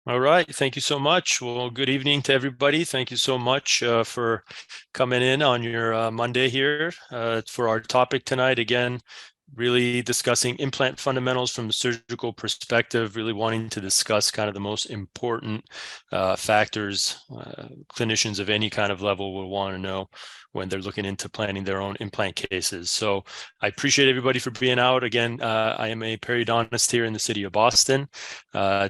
All right. Thank you so much. Well, good evening to everybody. Thank you so much for coming in on your Monday here for our topic tonight. Again, really discussing implant fundamentals from the surgical perspective, really wanting to discuss kind of the most important factors clinicians of any kind of level will want to know when they're looking into planning their own implant cases. So I appreciate everybody for being out. Again, I am a periodontist here in the city of Boston,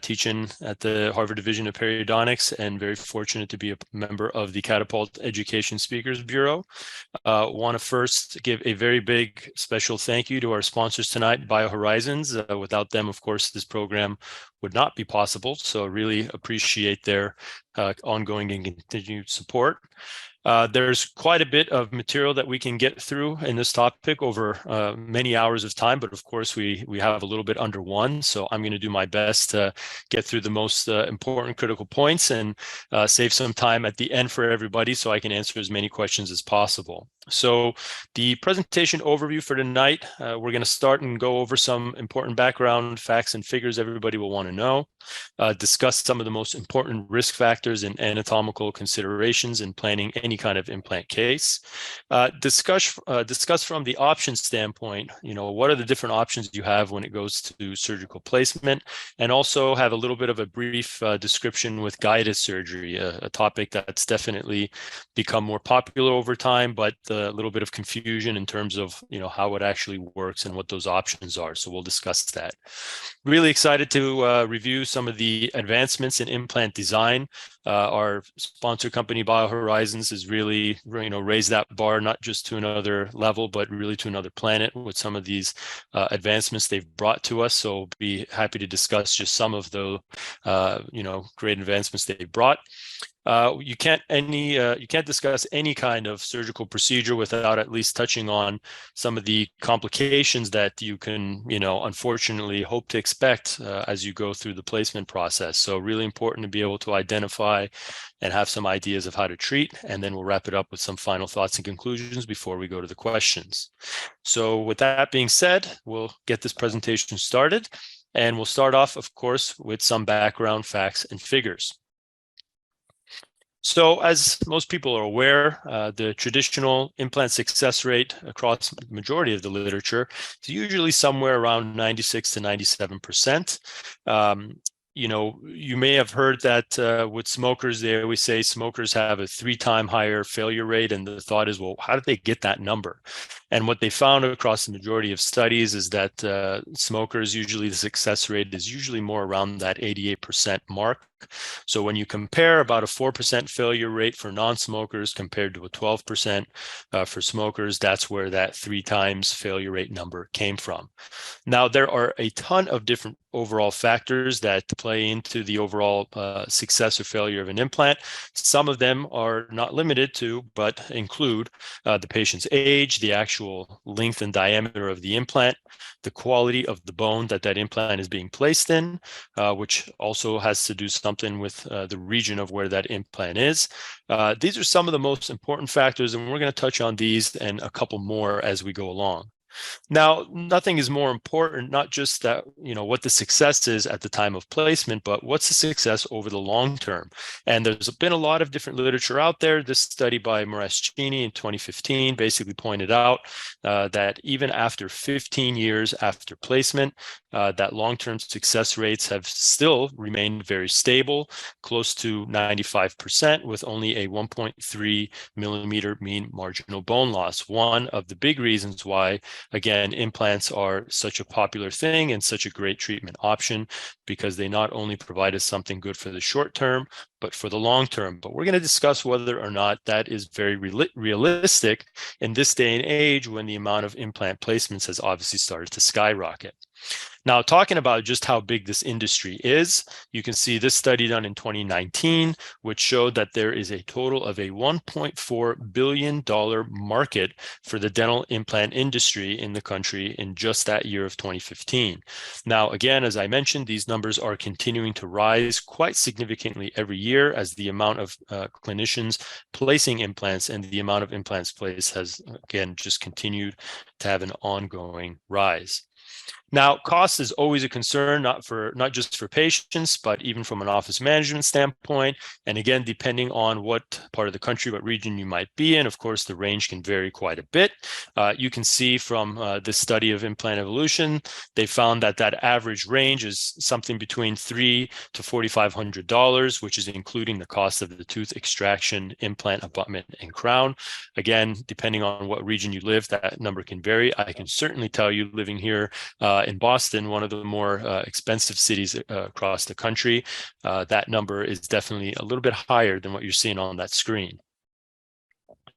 teaching at the Harvard Division of Periodontics, and very fortunate to be a member of the Catapult Education Speakers Bureau. Want to first give a very big special thank you to our sponsors tonight, BioHorizons. Without them, of course, this program would not be possible. So really appreciate their ongoing and continued support. There's quite a bit of material that we can get through in this topic over many hours of time, but of course we have a little bit under one. So I'm going to do my best to get through the most important critical points and save some time at the end for everybody so I can answer as many questions as possible. So the presentation overview for tonight, we're going to start and go over some important background facts and figures everybody will want to know, discuss some of the most important risk factors and anatomical considerations in planning any kind of implant case, discuss from the option standpoint, what are the different options you have when it goes to surgical placement, and also have a little bit of a brief description with guided surgery, a topic that's definitely become more popular over time, but a little bit of confusion in terms of how it actually works and what those options are. So we'll discuss that. Really excited to review some of the advancements in implant design. Our sponsor company BioHorizons has really raised that bar not just to another level, but really to another planet with some of these advancements they've brought to us. So be happy to discuss just some of the great advancements they've brought. You can't discuss any kind of surgical procedure without at least touching on some of the complications that you can, unfortunately hope to expect as you go through the placement process. So really important to be able to identify and have some ideas of how to treat, and then we'll wrap it up with some final thoughts and conclusions before we go to the questions. So with that being said, we'll get this presentation started, and we'll start off, of course, with some background facts and figures. So as most people are aware, the traditional implant success rate across the majority of the literature is usually somewhere around 96 to 97%. You may have heard that with smokers, they always say smokers have a 3-time higher failure rate. And the thought is, well, how did they get that number? And what they found across the majority of studies is that smokers, usually the success rate is usually more around that 88% mark. So when you compare about a 4% failure rate for non-smokers compared to a 12% for smokers, that's where that 3 times failure rate number came from. Now, there are a ton of different overall factors that play into the overall success or failure of an implant. Some of them are not limited to, but include the patient's age, the actual length and diameter of the implant, the quality of the bone that implant is being placed in, which also has to do something with the region of where that implant is. These are some of the most important factors, and we're going to touch on these and a couple more as we go along. Now, nothing is more important, not just that, what the success is at the time of placement, but what's the success over the long term. And there's been a lot of different literature out there. This study by Moraschini in 2015 basically pointed out that even after 15 years after placement, that long-term success rates have still remained very stable, close to 95%, with only a 1.3 millimeter mean marginal bone loss. One of the big reasons why, again, implants are such a popular thing and such a great treatment option, because they not only provide us something good for the short term, but for the long term. But we're going to discuss whether or not that is very realistic in this day and age when the amount of implant placements has obviously started to skyrocket. Now, talking about just how big this industry is, you can see this study done in 2019, which showed that there is a total of a $1.4 billion market for the dental implant industry in the country in just that year of 2015. Now, again, as I mentioned, these numbers are continuing to rise quite significantly every year as the amount of clinicians placing implants and the amount of implants placed has, again, just continued to have an ongoing rise. Now, cost is always a concern, not just for patients, but even from an office management standpoint. And again, depending on what part of the country, what region you might be in, of course, the range can vary quite a bit. You can see from this study of implant evolution, they found that that average range is something between $300 to $4,500, which is including the cost of the tooth extraction, implant, abutment, and crown. Again, depending on what region you live, that number can vary. I can certainly tell you, living here in Boston, one of the more expensive cities across the country, that number is definitely a little bit higher than what you're seeing on that screen.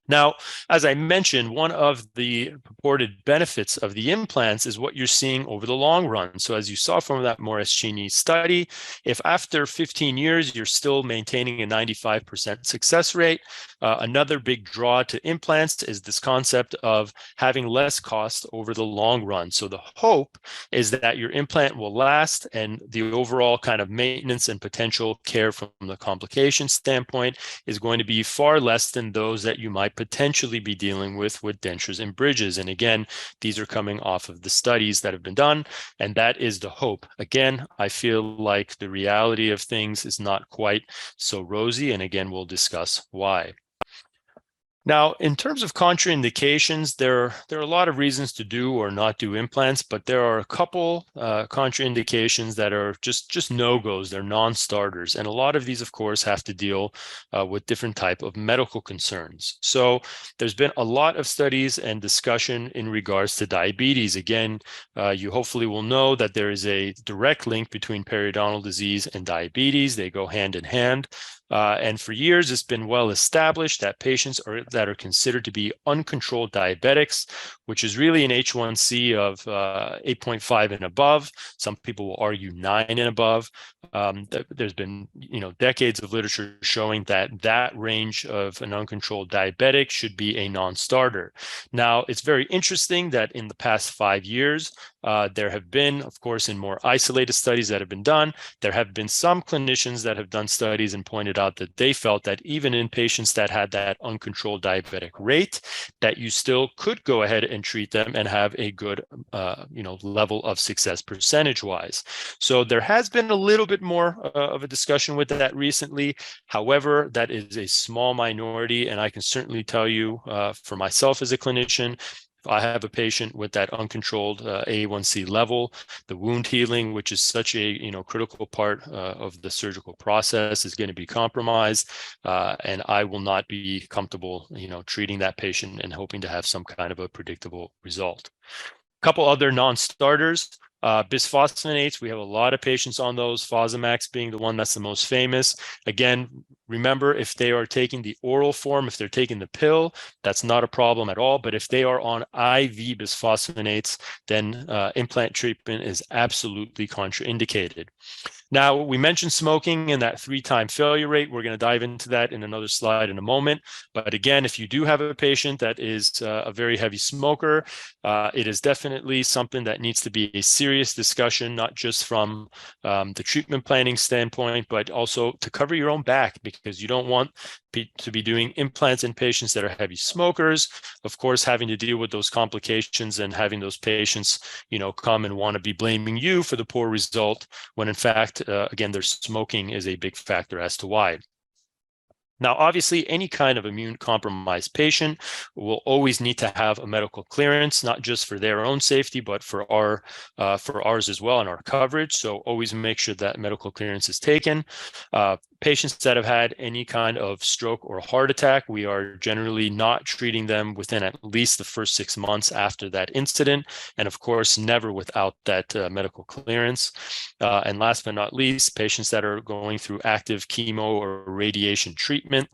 Now, as I mentioned, one of the purported benefits of the implants is what you're seeing over the long run. So as you saw from that Morescini study, if after 15 years, you're still maintaining a 95% success rate, another big draw to implants is this concept of having less cost over the long run. So the hope is that your implant will last and the overall kind of maintenance and potential care from the complication standpoint is going to be far less than those that you might potentially be dealing with dentures and bridges. And again, these are coming off of the studies that have been done, and that is the hope. Again, I feel like the reality of things is not quite so rosy, and again, we'll discuss why. Now, in terms of contraindications, there are a lot of reasons to do or not do implants, but there are a couple contraindications that are just no-goes. They're non-starters. And a lot of these, of course, have to deal with different type of medical concerns. So there's been a lot of studies and discussion in regards to diabetes. Again, you hopefully will know that there is a direct link between periodontal disease and diabetes. They go hand in hand. And for years, it's been well established that patients that are considered to be uncontrolled diabetics, which is really an H1C of 8.5 and above. Some people will argue 9 and above. There's been decades of literature showing that that range of an uncontrolled diabetic should be a non-starter. Now, it's very interesting that in the past 5 years, there have been, of course, in more isolated studies that have been done, there have been some clinicians that have done studies and pointed out that they felt that even in patients that had that uncontrolled diabetic rate, that you still could go ahead and treat them and have a good, level of success percentage-wise. So there has been a little bit more of a discussion with that recently. However, that is a small minority, and I can certainly tell you, for myself as a clinician, I have a patient with that uncontrolled A1C level, the wound healing, which is such a critical part of the surgical process, is going to be compromised, and I will not be comfortable treating that patient and hoping to have some kind of a predictable result. A couple other non-starters. Bisphosphonates, we have a lot of patients on those, Fosamax being the one that's the most famous. Again, remember, if they are taking the oral form, if they're taking the pill, that's not a problem at all. But if they are on IV bisphosphonates, then implant treatment is absolutely contraindicated. Now, we mentioned smoking and that 3-time failure rate. We're going to dive into that in another slide in a moment. But again, if you do have a patient that is a very heavy smoker, it is definitely something that needs to be a serious discussion, not just from the treatment planning standpoint, but also to cover your own back, because you don't want to be doing implants in patients that are heavy smokers. Of course, having to deal with those complications and having those patients, come and want to be blaming you for the poor result, when in fact, again, their smoking is a big factor as to why. Now, obviously, any kind of immune-compromised patient will always need to have a medical clearance, not just for their own safety, but for ours as well and our coverage. So always make sure that medical clearance is taken. Patients that have had any kind of stroke or heart attack, we are generally not treating them within at least the first 6 months after that incident, and of course, never without that medical clearance. And last but not least, patients that are going through active chemo or radiation treatment.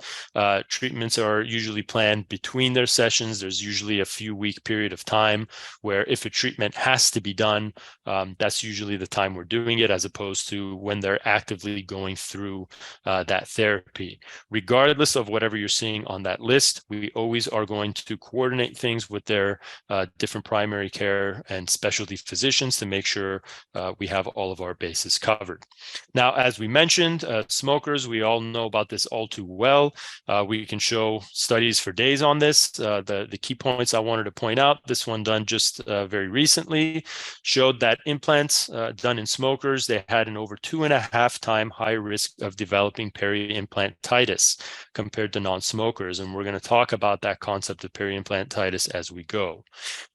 Treatments are usually planned between their sessions. There's usually a few-week period of time where if a treatment has to be done, that's usually the time we're doing it, as opposed to when they're actively going through that therapy. Regardless of whatever you're seeing on that list, we always are going to coordinate things with their different primary care and specialty physicians to make sure we have all of our bases covered. Now, as we mentioned, smokers, we all know about this all too well. well. We can show studies for days on this. The key points I wanted to point out, this one done just very recently, showed that implants done in smokers, they had an over 2.5 times higher risk of developing PeriImplantitis compared to non-smokers. And we're going to talk about that concept of PeriImplantitis as we go.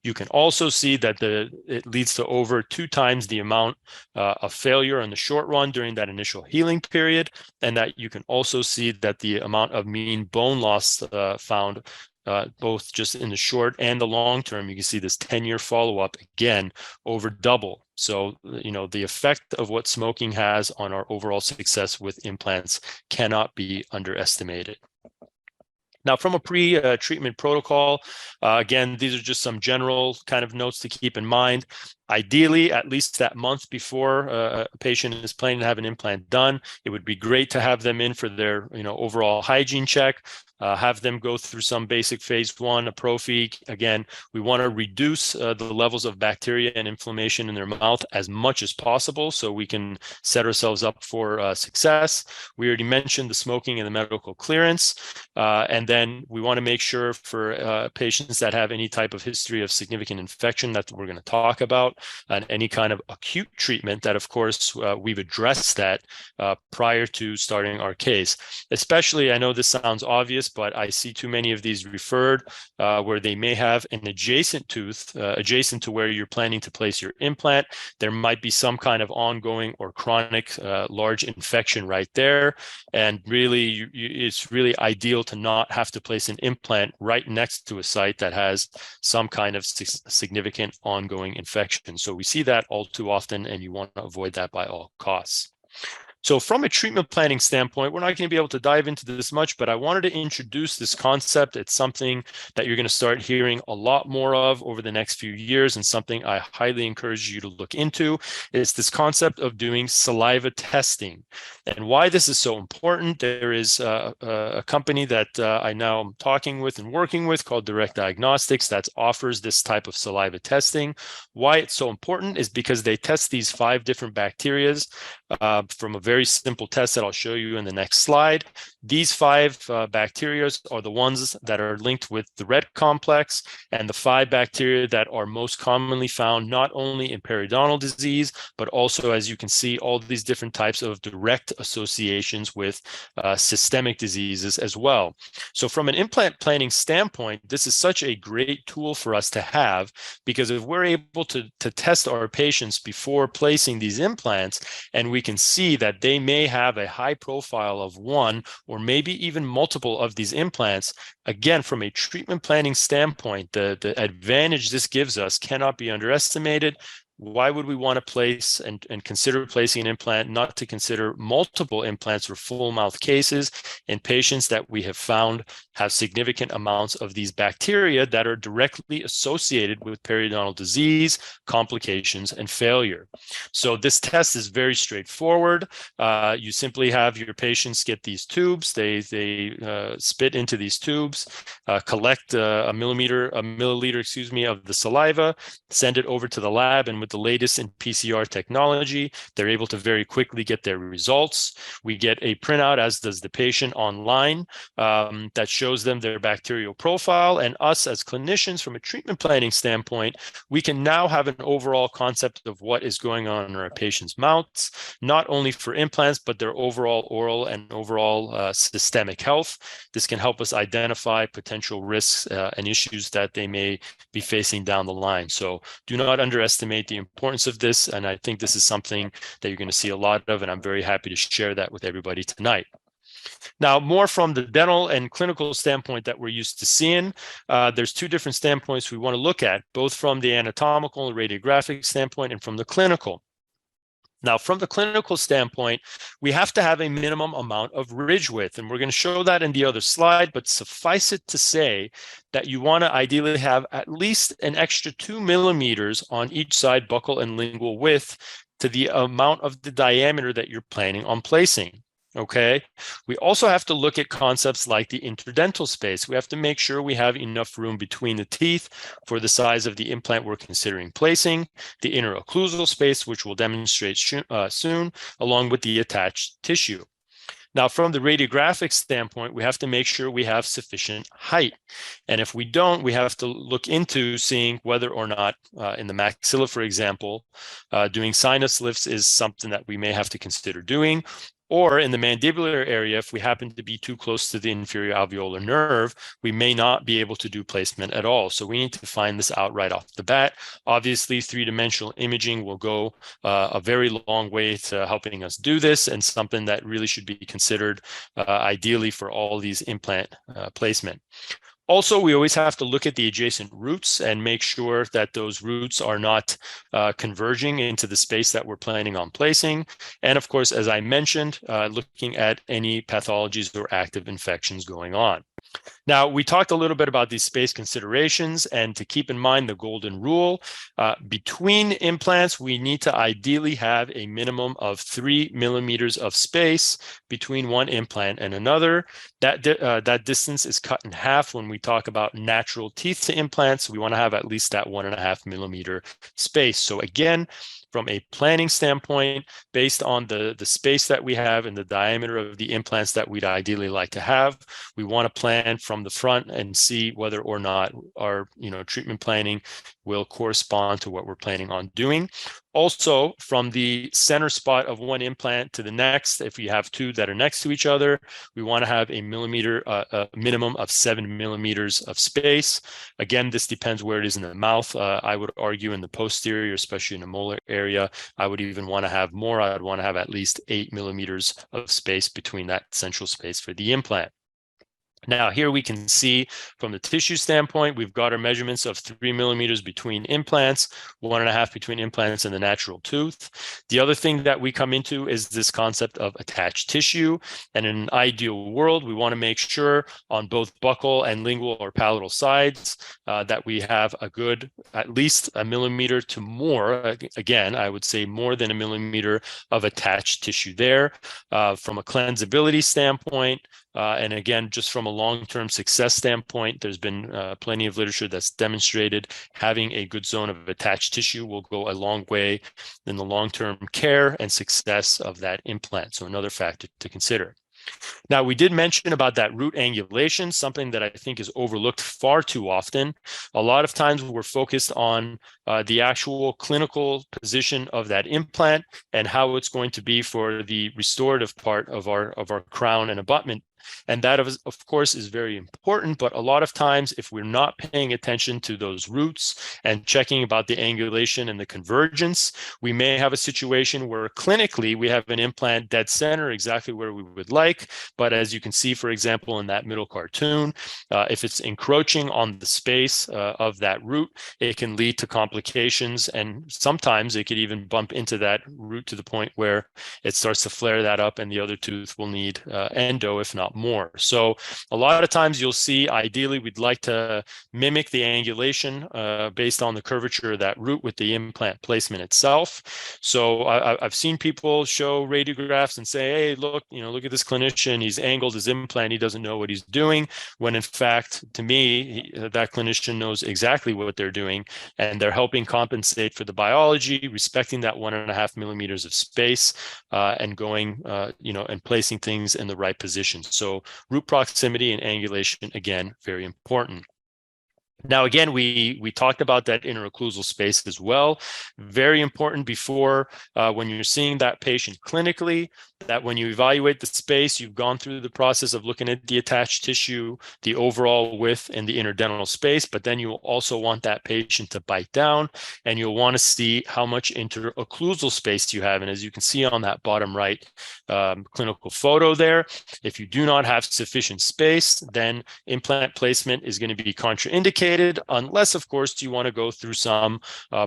You can also see that it leads to over 2 times the amount of failure in the short run during that initial healing period, and that you can also see that the amount of mean bone loss found both just in the short and the long term, you can see this 10-year follow-up again over double. So, the effect of what smoking has on our overall success with implants cannot be underestimated. Now, from a pre-treatment protocol, again, these are just some general kind of notes to keep in mind. Ideally, at least that month before a patient is planning to have an implant done, it would be great to have them in for their overall hygiene check, have them go through some basic phase 1, a prophy. Again, we want to reduce the levels of bacteria and inflammation in their mouth as much as possible so we can set ourselves up for success. We already mentioned the smoking and the medical clearance. And then we want to make sure for patients that have any type of history of significant infection that we're going to talk about, and any kind of acute treatment that, of course, we've addressed that prior to starting our case. Especially, I know this sounds obvious, but I see too many of these referred where they may have an adjacent tooth, adjacent to where you're planning to place your implant. There might be some kind of ongoing or chronic large infection right there. And really, it's really ideal to not have to place an implant right next to a site that has some kind of significant ongoing infection. So we see that all too often, and you want to avoid that by all costs. So from a treatment planning standpoint, we're not going to be able to dive into this much, but I wanted to introduce this concept. It's something that you're going to start hearing a lot more of over the next few years, and something I highly encourage you to look into. It's this concept of doing saliva testing. And why this is so important, there is a company that I now am talking with and working with called Direct Diagnostics that offers this type of saliva testing. Why it's so important is because they test these 5 different bacteria from a very simple test that I'll show you in the next slide. These 5 bacteria are the ones that are linked with the red complex, and the 5 bacteria that are most commonly found not only in periodontal disease, but also, as you can see, all these different types of direct associations with systemic diseases as well. So from an implant planning standpoint, this is such a great tool for us to have, because if we're able to test our patients before placing these implants, and we can see that they may have a high profile of one or maybe even multiple of these implants, again, from a treatment planning standpoint, the advantage this gives us cannot be underestimated. Why would we want to place and consider placing an implant, not to consider multiple implants or full mouth cases in patients that we have found have significant amounts of these bacteria that are directly associated with periodontal disease, complications, and failure? So this test is very straightforward. You simply have your patients get these tubes. They spit into these tubes, collect a milliliter, of the saliva, send it over to the lab, and with the latest in PCR technology, they're able to very quickly get their results. We get a printout, as does the patient, online that shows them their bacterial profile. And us as clinicians, from a treatment planning standpoint, we can now have an overall concept of what is going on in our patients' mouths, not only for implants, but their overall oral and overall systemic health. This can help us identify potential risks and issues that they may be facing down the line. So do not underestimate the importance of this, and I think this is something that you're going to see a lot of, and I'm very happy to share that with everybody tonight. Now, more from the dental and clinical standpoint that we're used to seeing, there's 2 different standpoints we want to look at, both from the anatomical and radiographic standpoint and from the clinical. Now, from the clinical standpoint, we have to have a minimum amount of ridge width, and we're going to show that in the other slide, but suffice it to say that you want to ideally have at least an extra 2 millimeters on each side buccal and lingual width to the amount of the diameter that you're planning on placing. Okay. We also have to look at concepts like the interdental space. We have to make sure we have enough room between the teeth for the size of the implant we're considering placing, the inner occlusal space, which we'll demonstrate soon, along with the attached tissue. Now, from the radiographic standpoint, we have to make sure we have sufficient height. And if we don't, we have to look into seeing whether or not in the maxilla, for example, doing sinus lifts is something that we may have to consider doing. Or in the mandibular area, if we happen to be too close to the inferior alveolar nerve, we may not be able to do placement at all. So we need to find this out right off the bat. Obviously, three-dimensional imaging will go a very long way to helping us do this, and something that really should be considered ideally for all these implant placement. Also, we always have to look at the adjacent roots and make sure that those roots are not converging into the space that we're planning on placing. And of course, as I mentioned, looking at any pathologies or active infections going on. Now, we talked a little bit about these space considerations, and to keep in mind the golden rule, between implants, we need to ideally have a minimum of 3 millimeters of space between one implant and another. That distance is cut in half when we talk about natural teeth to implants. We want to have at least that 1.5 millimeter space. So again, from a planning standpoint, based on the space that we have and the diameter of the implants that we'd ideally like to have, we want to plan from the front and see whether or not our treatment planning will correspond to what we're planning on doing. Also, from the center spot of one implant to the next, if we have two that are next to each other, we want to have a minimum of 7 millimeters of space. Again, this depends where it is in the mouth. I would argue in the posterior, especially in the molar area, I would even want to have more. I would want to have at least 8 millimeters of space between that central space for the implant. Now, here we can see from the tissue standpoint, we've got our measurements of 3 millimeters between implants, 1.5 between implants and the natural tooth. The other thing that we come into is this concept of attached tissue. And in an ideal world, we want to make sure on both buccal and lingual or palatal sides that we have a good, at least a millimeter to more. Again, I would say more than a millimeter of attached tissue there. From a cleansability standpoint, and again, just from a long-term success standpoint, there's been plenty of literature that's demonstrated having a good zone of attached tissue will go a long way in the long-term care and success of that implant. So another factor to consider. Now, we did mention about that root angulation, something that I think is overlooked far too often. A lot of times we're focused on the actual clinical position of that implant and how it's going to be for the restorative part of our crown and abutment. And that, of course, is very important. But a lot of times, if we're not paying attention to those roots and checking about the angulation and the convergence, we may have a situation where clinically we have an implant dead center exactly where we would like. But as you can see, for example, in that middle cartoon, if it's encroaching on the space of that root, it can lead to complications. And sometimes it could even bump into that root to the point where it starts to flare that up and the other tooth will need endo, if not more. So a lot of times you'll see, ideally, we'd like to mimic the angulation based on the curvature of that root with the implant placement itself. So I've seen people show radiographs and say, hey, look at this clinician, he's angled his implant, he doesn't know what he's doing, when in fact, to me, that clinician knows exactly what they're doing, and they're helping compensate for the biology, respecting that 1.5 millimeters of space, and going, and placing things in the right position. So root proximity and angulation, again, very important. Now, again, we talked about that interocclusal space as well. Very important before when you're seeing that patient clinically, that when you evaluate the space, you've gone through the process of looking at the attached tissue, the overall width and the interdental space, but then you'll also want that patient to bite down, and you'll want to see how much interocclusal space you have. And as you can see on that bottom right clinical photo there, if you do not have sufficient space, then implant placement is going to be contraindicated, unless, of course, you want to go through some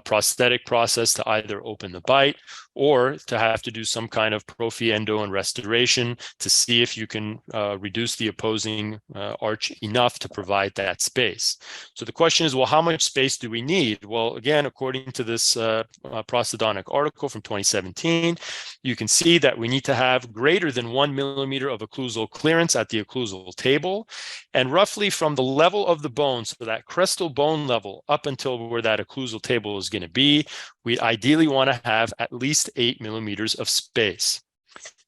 prosthetic process to either open the bite or to have to do some kind of prophy endo and restoration to see if you can reduce the opposing arch enough to provide that space. So the question is, well, how much space do we need? Well, again, according to this prosthodontic article from 2017, you can see that we need to have greater than 1 millimeter of occlusal clearance at the occlusal table, and roughly from the level of the bone, so that crestal bone level up until where that occlusal table is going to be, we ideally want to have at least 8 millimeters of space.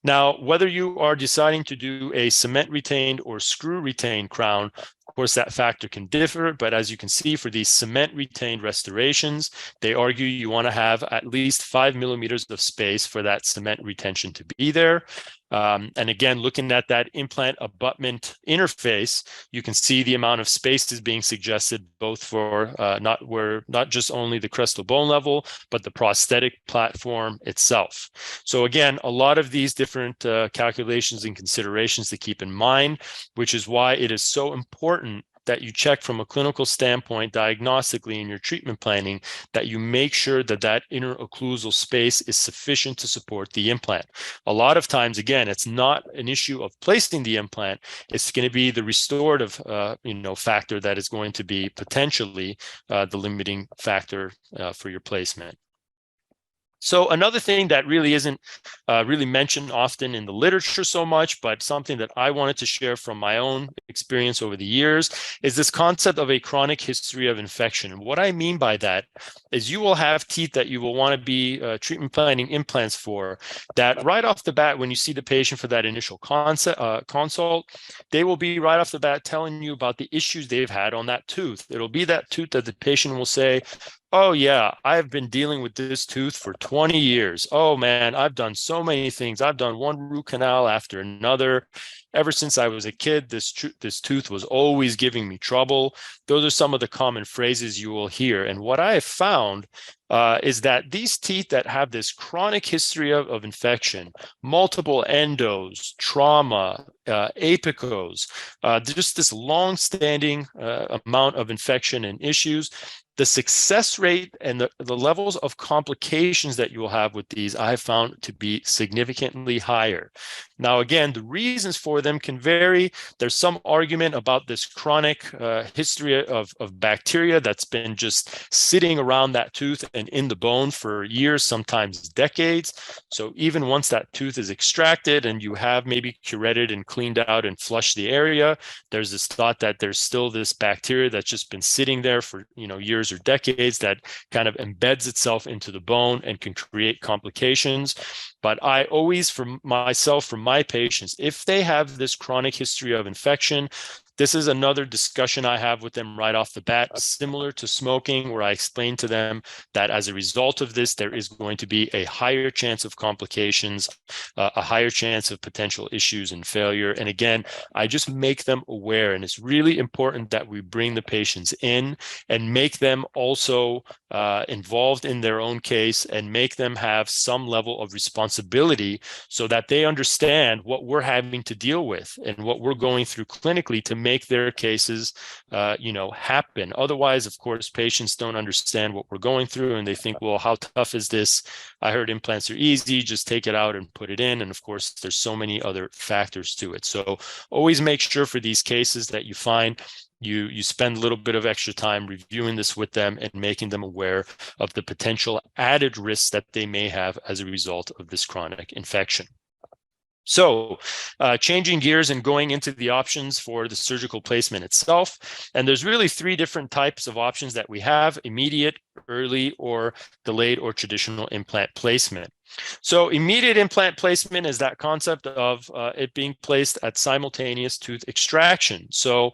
Now, whether you are deciding to do a cement retained or screw retained crown, of course, that factor can differ, but as you can see, for these cement retained restorations, they argue you want to have at least 5 millimeters of space for that cement retention to be there. And again, looking at that implant abutment interface, you can see the amount of space is being suggested both for not just only the crestal bone level, but the prosthetic platform itself. So again, a lot of these different calculations and considerations to keep in mind, which is why it is so important that you check from a clinical standpoint diagnostically in your treatment planning, that you make sure that that inner occlusal space is sufficient to support the implant. A lot of times, again, it's not an issue of placing the implant. It's going to be the restorative factor that is going to be potentially the limiting factor for your placement. So another thing that really isn't really mentioned often in the literature so much, but something that I wanted to share from my own experience over the years, is this concept of a chronic history of infection. And what I mean by that is you will have teeth that you will want to be treatment planning implants for, that right off the bat, when you see the patient for that initial consult, they will be right off the bat telling you about the issues they've had on that tooth. It'll be that tooth that the patient will say, "Oh yeah, I've been dealing with this tooth for 20 years. Oh man, I've done so many things. I've done one root canal after another. Ever since I was a kid, this tooth was always giving me trouble." Those are some of the common phrases you will hear. And what I have found is that these teeth that have this chronic history of infection, multiple endos, trauma, apicos, just this long-standing amount of infection and issues, the success rate and the levels of complications that you will have with these, I have found to be significantly higher. Now, again, the reasons for them can vary. There's some argument about this chronic history of bacteria that's been just sitting around that tooth and in the bone for years, sometimes decades. So even once that tooth is extracted and you have maybe curetted and cleaned out and flushed the area, there's this thought that there's still this bacteria that's just been sitting there for years or decades that kind of embeds itself into the bone and can create complications. But I always, for myself, for my patients, if they have this chronic history of infection, this is another discussion I have with them right off the bat, similar to smoking, where I explain to them that as a result of this, there is going to be a higher chance of complications, a higher chance of potential issues and failure. And again, I just make them aware. And it's really important that we bring the patients in and make them also involved in their own case and make them have some level of responsibility so that they understand what we're having to deal with and what we're going through clinically to make their cases happen. Otherwise, of course, patients don't understand what we're going through and they think, well, how tough is this? I heard implants are easy, just take it out and put it in. And of course, there's so many other factors to it. So always make sure for these cases that you find you spend a little bit of extra time reviewing this with them and making them aware of the potential added risks that they may have as a result of this chronic infection. So changing gears and going into the options for the surgical placement itself. And there's really three different types of options that we have: immediate, early, or delayed or traditional implant placement. So immediate implant placement is that concept of it being placed at simultaneous tooth extraction. So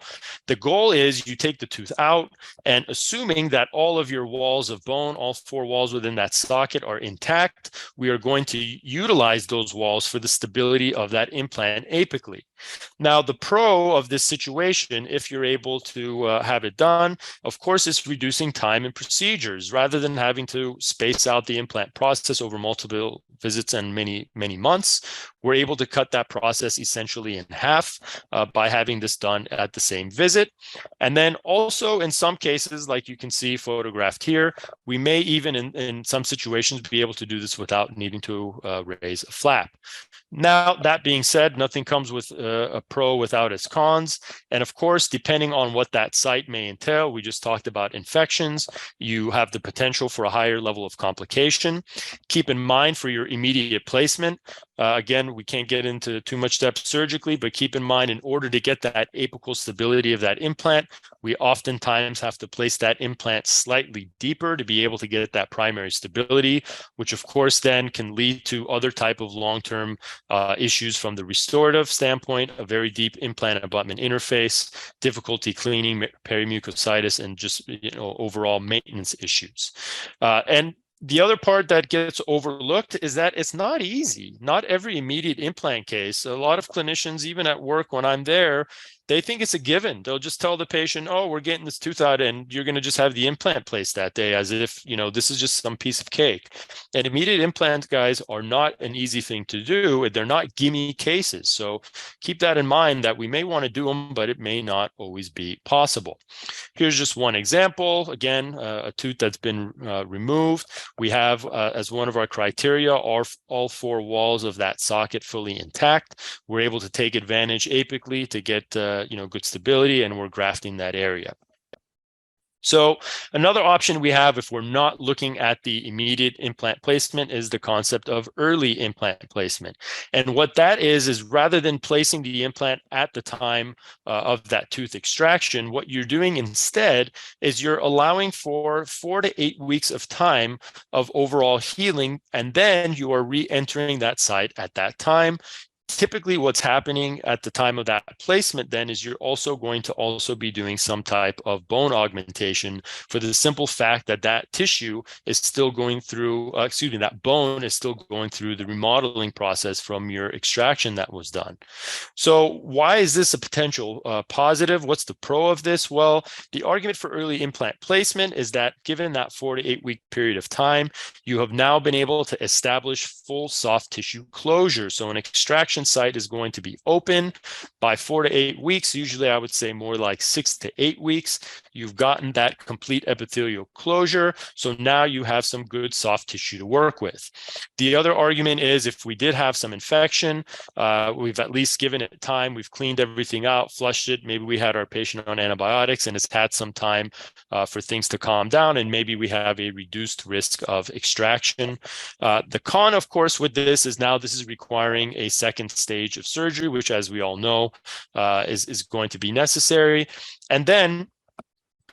the goal is you take the tooth out, and assuming that all of your walls of bone, all four walls within that socket, are intact, we are going to utilize those walls for the stability of that implant apically. Now, the pro of this situation, if you're able to have it done, of course, is reducing time and procedures. Rather than having to space out the implant process over multiple visits and many, many months, we're able to cut that process essentially in half by having this done at the same visit. And then also in some cases, like you can see photographed here, we may even in some situations be able to do this without needing to raise a flap. Now, that being said, nothing comes with a pro without its cons. And of course, depending on what that site may entail, we just talked about infections, you have the potential for a higher level of complication. Keep in mind, for your immediate placement. Again, we can't get into too much depth surgically, but keep in mind, in order to get that apical stability of that implant, we oftentimes have to place that implant slightly deeper to be able to get that primary stability, which of course then can lead to other type of long-term issues from the restorative standpoint, a very deep implant abutment interface, difficulty cleaning, perimucocitis, and just overall maintenance issues. And the other part that gets overlooked is that it's not easy. Not every immediate implant case. A lot of clinicians, even at work when I'm there, they think it's a given. They'll just tell the patient, oh, we're getting this tooth out and you're going to just have the implant placed that day, as if, this is just some piece of cake. And immediate implant guys are not an easy thing to do. They're not gimme cases. So keep that in mind, that we may want to do them, but it may not always be possible. Here's just one example. Again, a tooth that's been removed. We have, as one of our criteria, all four walls of that socket fully intact. We're able to take advantage apically to get good stability, and we're grafting that area. So another option we have, if we're not looking at the immediate implant placement, is the concept of early implant placement. And what that is rather than placing the implant at the time of that tooth extraction, what you're doing instead is you're allowing for 4 to 8 weeks of time of overall healing, and then you are re-entering that site at that time. Typically, what's happening at the time of that placement then is you're also going to be doing some type of bone augmentation, for the simple fact that that tissue is still going through, that bone is still going through the remodeling process from your extraction that was done. So why is this a potential positive? What's the pro of this? Well, the argument for early implant placement is that given that 4 to 8 week period of time, you have now been able to establish full soft tissue closure. So an extraction site is going to be open by 4 to 8 weeks. Usually I would say more like 6 to 8 weeks. You've gotten that complete epithelial closure. So now you have some good soft tissue to work with. The other argument is, if we did have some infection, we've at least given it time. We've cleaned everything out, flushed it. Maybe we had our patient on antibiotics and it's had some time for things to calm down, and maybe we have a reduced risk of extraction. The con, of course, with this is now this is requiring a second stage of surgery, which, as we all know, is going to be necessary. And then,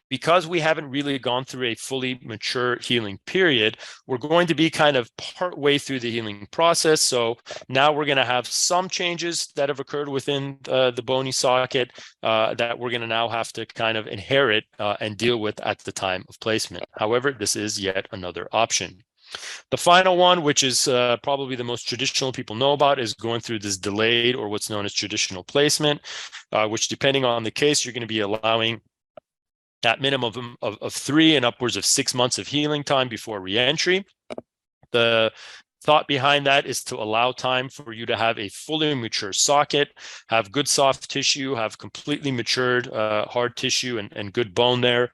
because we haven't really gone through a fully mature healing period, we're going to be kind of part way through the healing process. So now we're going to have some changes that have occurred within the bony socket that we're going to now have to kind of inherit and deal with at the time of placement. However, this is yet another option. The final one, which is probably the most traditional people know about, is going through this delayed, or what's known as traditional placement, which, depending on the case, you're going to be allowing that minimum of 3 and upwards of 6 months of healing time before reentry. The thought behind that is to allow time for you to have a fully mature socket, have good soft tissue, have completely matured hard tissue and good bone there.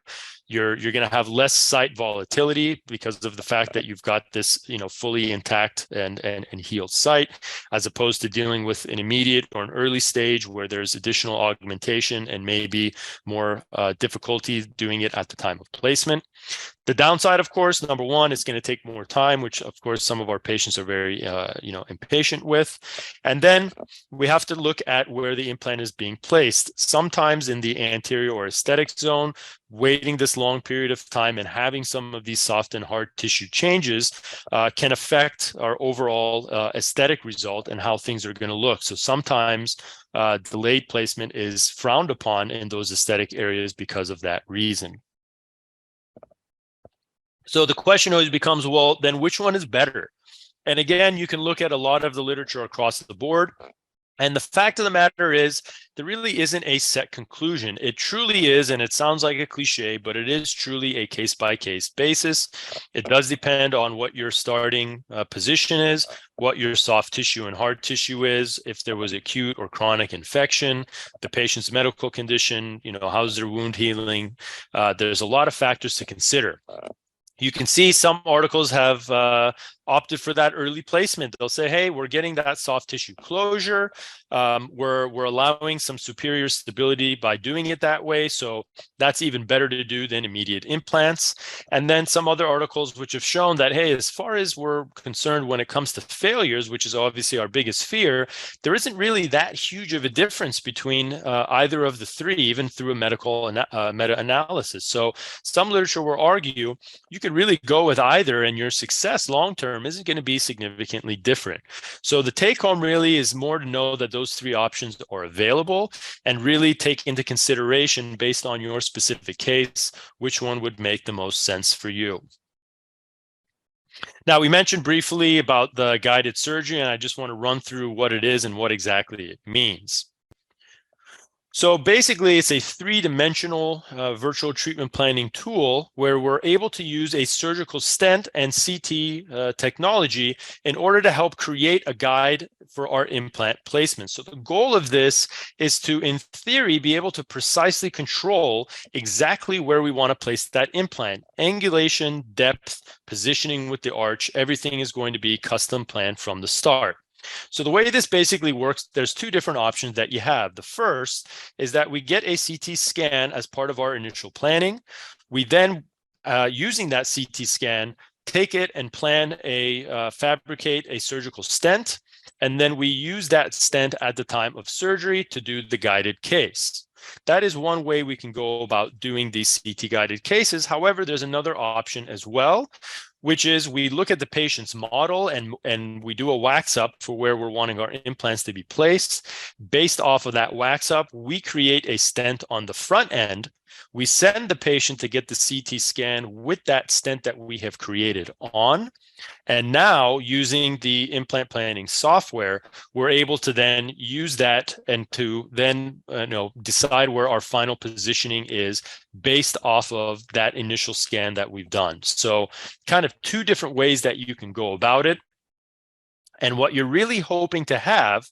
You're going to have less site volatility because of the fact that you've got this, fully intact and healed site, as opposed to dealing with an immediate or an early stage where there's additional augmentation and maybe more difficulty doing it at the time of placement. The downside, of course, number one, it's going to take more time, which of course some of our patients are very, impatient with. And then we have to look at where the implant is being placed. Sometimes in the anterior or aesthetic zone, waiting this long period of time and having some of these soft and hard tissue changes can affect our overall aesthetic result and how things are going to look. So sometimes delayed placement is frowned upon in those aesthetic areas because of that reason. So the question always becomes, well, then which one is better? And again, you can look at a lot of the literature across the board. And the fact of the matter is, there really isn't a set conclusion. It truly is, and it sounds like a cliche, but it is truly a case-by-case basis. It does depend on what your starting position is, what your soft tissue and hard tissue is, if there was acute or chronic infection, the patient's medical condition, how's their wound healing. There's a lot of factors to consider. You can see some articles have opted for that early placement. They'll say, hey, we're getting that soft tissue closure. We're allowing some superior stability by doing it that way. So that's even better to do than immediate implants. And then some other articles which have shown that, hey, as far as we're concerned when it comes to failures, which is obviously our biggest fear, there isn't really that huge of a difference between either of the three, even through a medical meta-analysis. So some literature will argue you could really go with either, and your success long-term isn't going to be significantly different. So the take-home really is more to know that those three options are available and really take into consideration, based on your specific case, which one would make the most sense for you. Now, we mentioned briefly about the guided surgery, and I just want to run through what it is and what exactly it means. So basically, it's a three-dimensional virtual treatment planning tool where we're able to use a surgical stent and CT technology in order to help create a guide for our implant placement. So the goal of this is to, in theory, be able to precisely control exactly where we want to place that implant. Angulation, depth, positioning with the arch, everything is going to be custom planned from the start. So the way this basically works, there's two different options that you have. The first is that we get a CT scan as part of our initial planning. We then, using that CT scan, take it and fabricate a surgical stent, and then we use that stent at the time of surgery to do the guided case. That is one way we can go about doing these CT guided cases. However, there's another option as well, which is we look at the patient's model and we do a wax up for where we're wanting our implants to be placed. Based off of that wax up, we create a stent on the front end. We send the patient to get the CT scan with that stent that we have created on. And now, using the implant planning software, we're able to then use that and to then decide where our final positioning is based off of that initial scan that we've done. So kind of two different ways that you can go about it. And what you're really hoping to have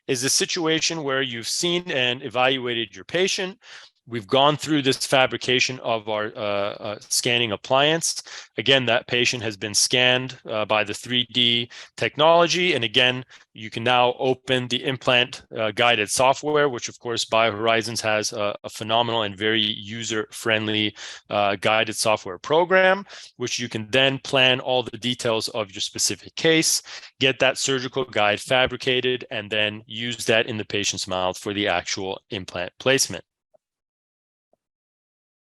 is a situation where you've seen and evaluated your patient. We've gone through this fabrication of our scanning appliance. Again, that patient has been scanned by the 3D technology. And again, you can now open the implant guided software, which of course BioHorizons has a phenomenal and very user-friendly guided software program, which you can then plan all the details of your specific case, get that surgical guide fabricated, and then use that in the patient's mouth for the actual implant placement.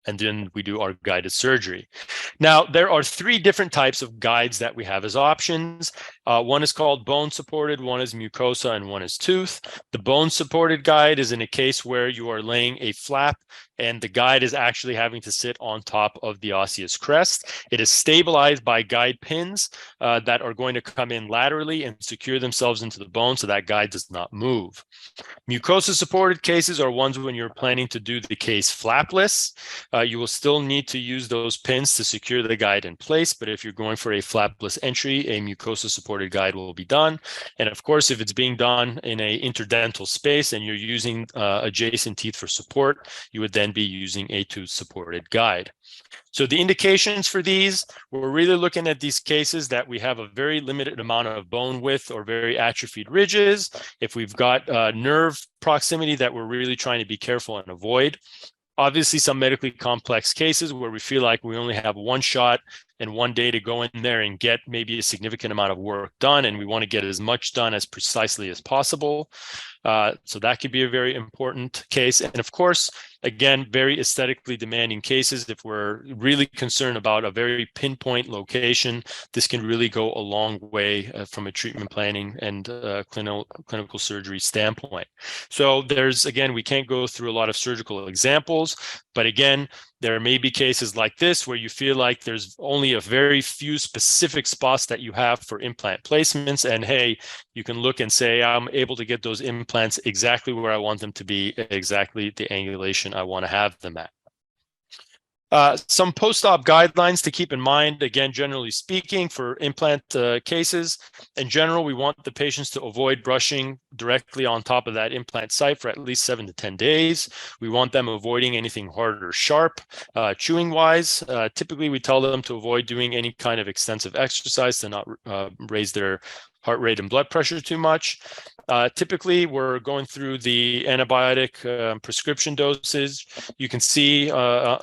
And then we do our guided surgery. Now, there are three different types of guides that we have as options. One is called bone-supported, one is mucosa, and one is tooth. The bone-supported guide is in a case where you are laying a flap and the guide is actually having to sit on top of the osseous crest. It is stabilized by guide pins that are going to come in laterally and secure themselves into the bone so that guide does not move. Mucosa-supported cases are ones when you're planning to do the case flapless. You will still need to use those pins to secure the guide in place, but if you're going for a flapless entry, a mucosa-supported guide will be done. And of course, if it's being done in a interdental space and you're using adjacent teeth for support, you would then be using a tooth-supported guide. So the indications for these, we're really looking at these cases that we have a very limited amount of bone width or very atrophied ridges. If we've got nerve proximity that we're really trying to be careful and avoid. Obviously, some medically complex cases where we feel like we only have one shot and one day to go in there and get maybe a significant amount of work done, and we want to get as much done as precisely as possible. So that could be a very important case. And of course, again, very aesthetically demanding cases. If we're really concerned about a very pinpoint location, this can really go a long way from a treatment planning and clinical surgery standpoint. So there's, again, we can't go through a lot of surgical examples, but again, there may be cases like this where you feel like there's only a very few specific spots that you have for implant placements. And hey, you can look and say, I'm able to get those implants exactly where I want them to be, exactly the angulation I want to have them at. Some post-op guidelines to keep in mind, again, generally speaking, for implant cases. In general, we want the patients to avoid brushing directly on top of that implant site for at least 7 to 10 days. We want them avoiding anything hard or sharp. Chewing-wise, typically we tell them to avoid doing any kind of extensive exercise to not raise their heart rate and blood pressure too much. Typically, we're going through the antibiotic prescription doses. You can see,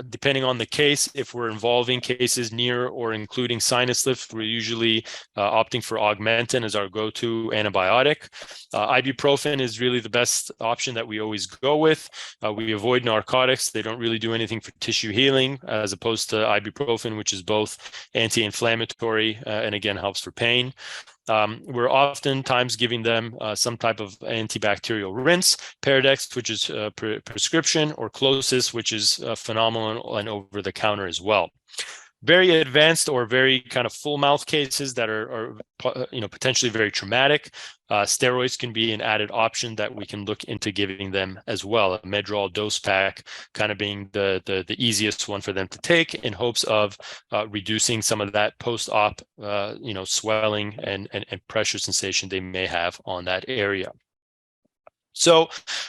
depending on the case, if we're involving cases near or including sinus lifts, we're usually opting for Augmentin as our go-to antibiotic. Ibuprofen is really the best option that we always go with. We avoid narcotics. They don't really do anything for tissue healing, as opposed to ibuprofen, which is both anti-inflammatory and again helps for pain. We're oftentimes giving them some type of antibacterial rinse, Paradex, which is prescription, or Closis, which is phenomenal and over the counter as well. Very advanced or very kind of full mouth cases that are potentially very traumatic. Steroids can be an added option that we can look into giving them as well. A Medrol dose pack kind of being the easiest one for them to take in hopes of reducing some of that post-op swelling and pressure sensation they may have on that area. So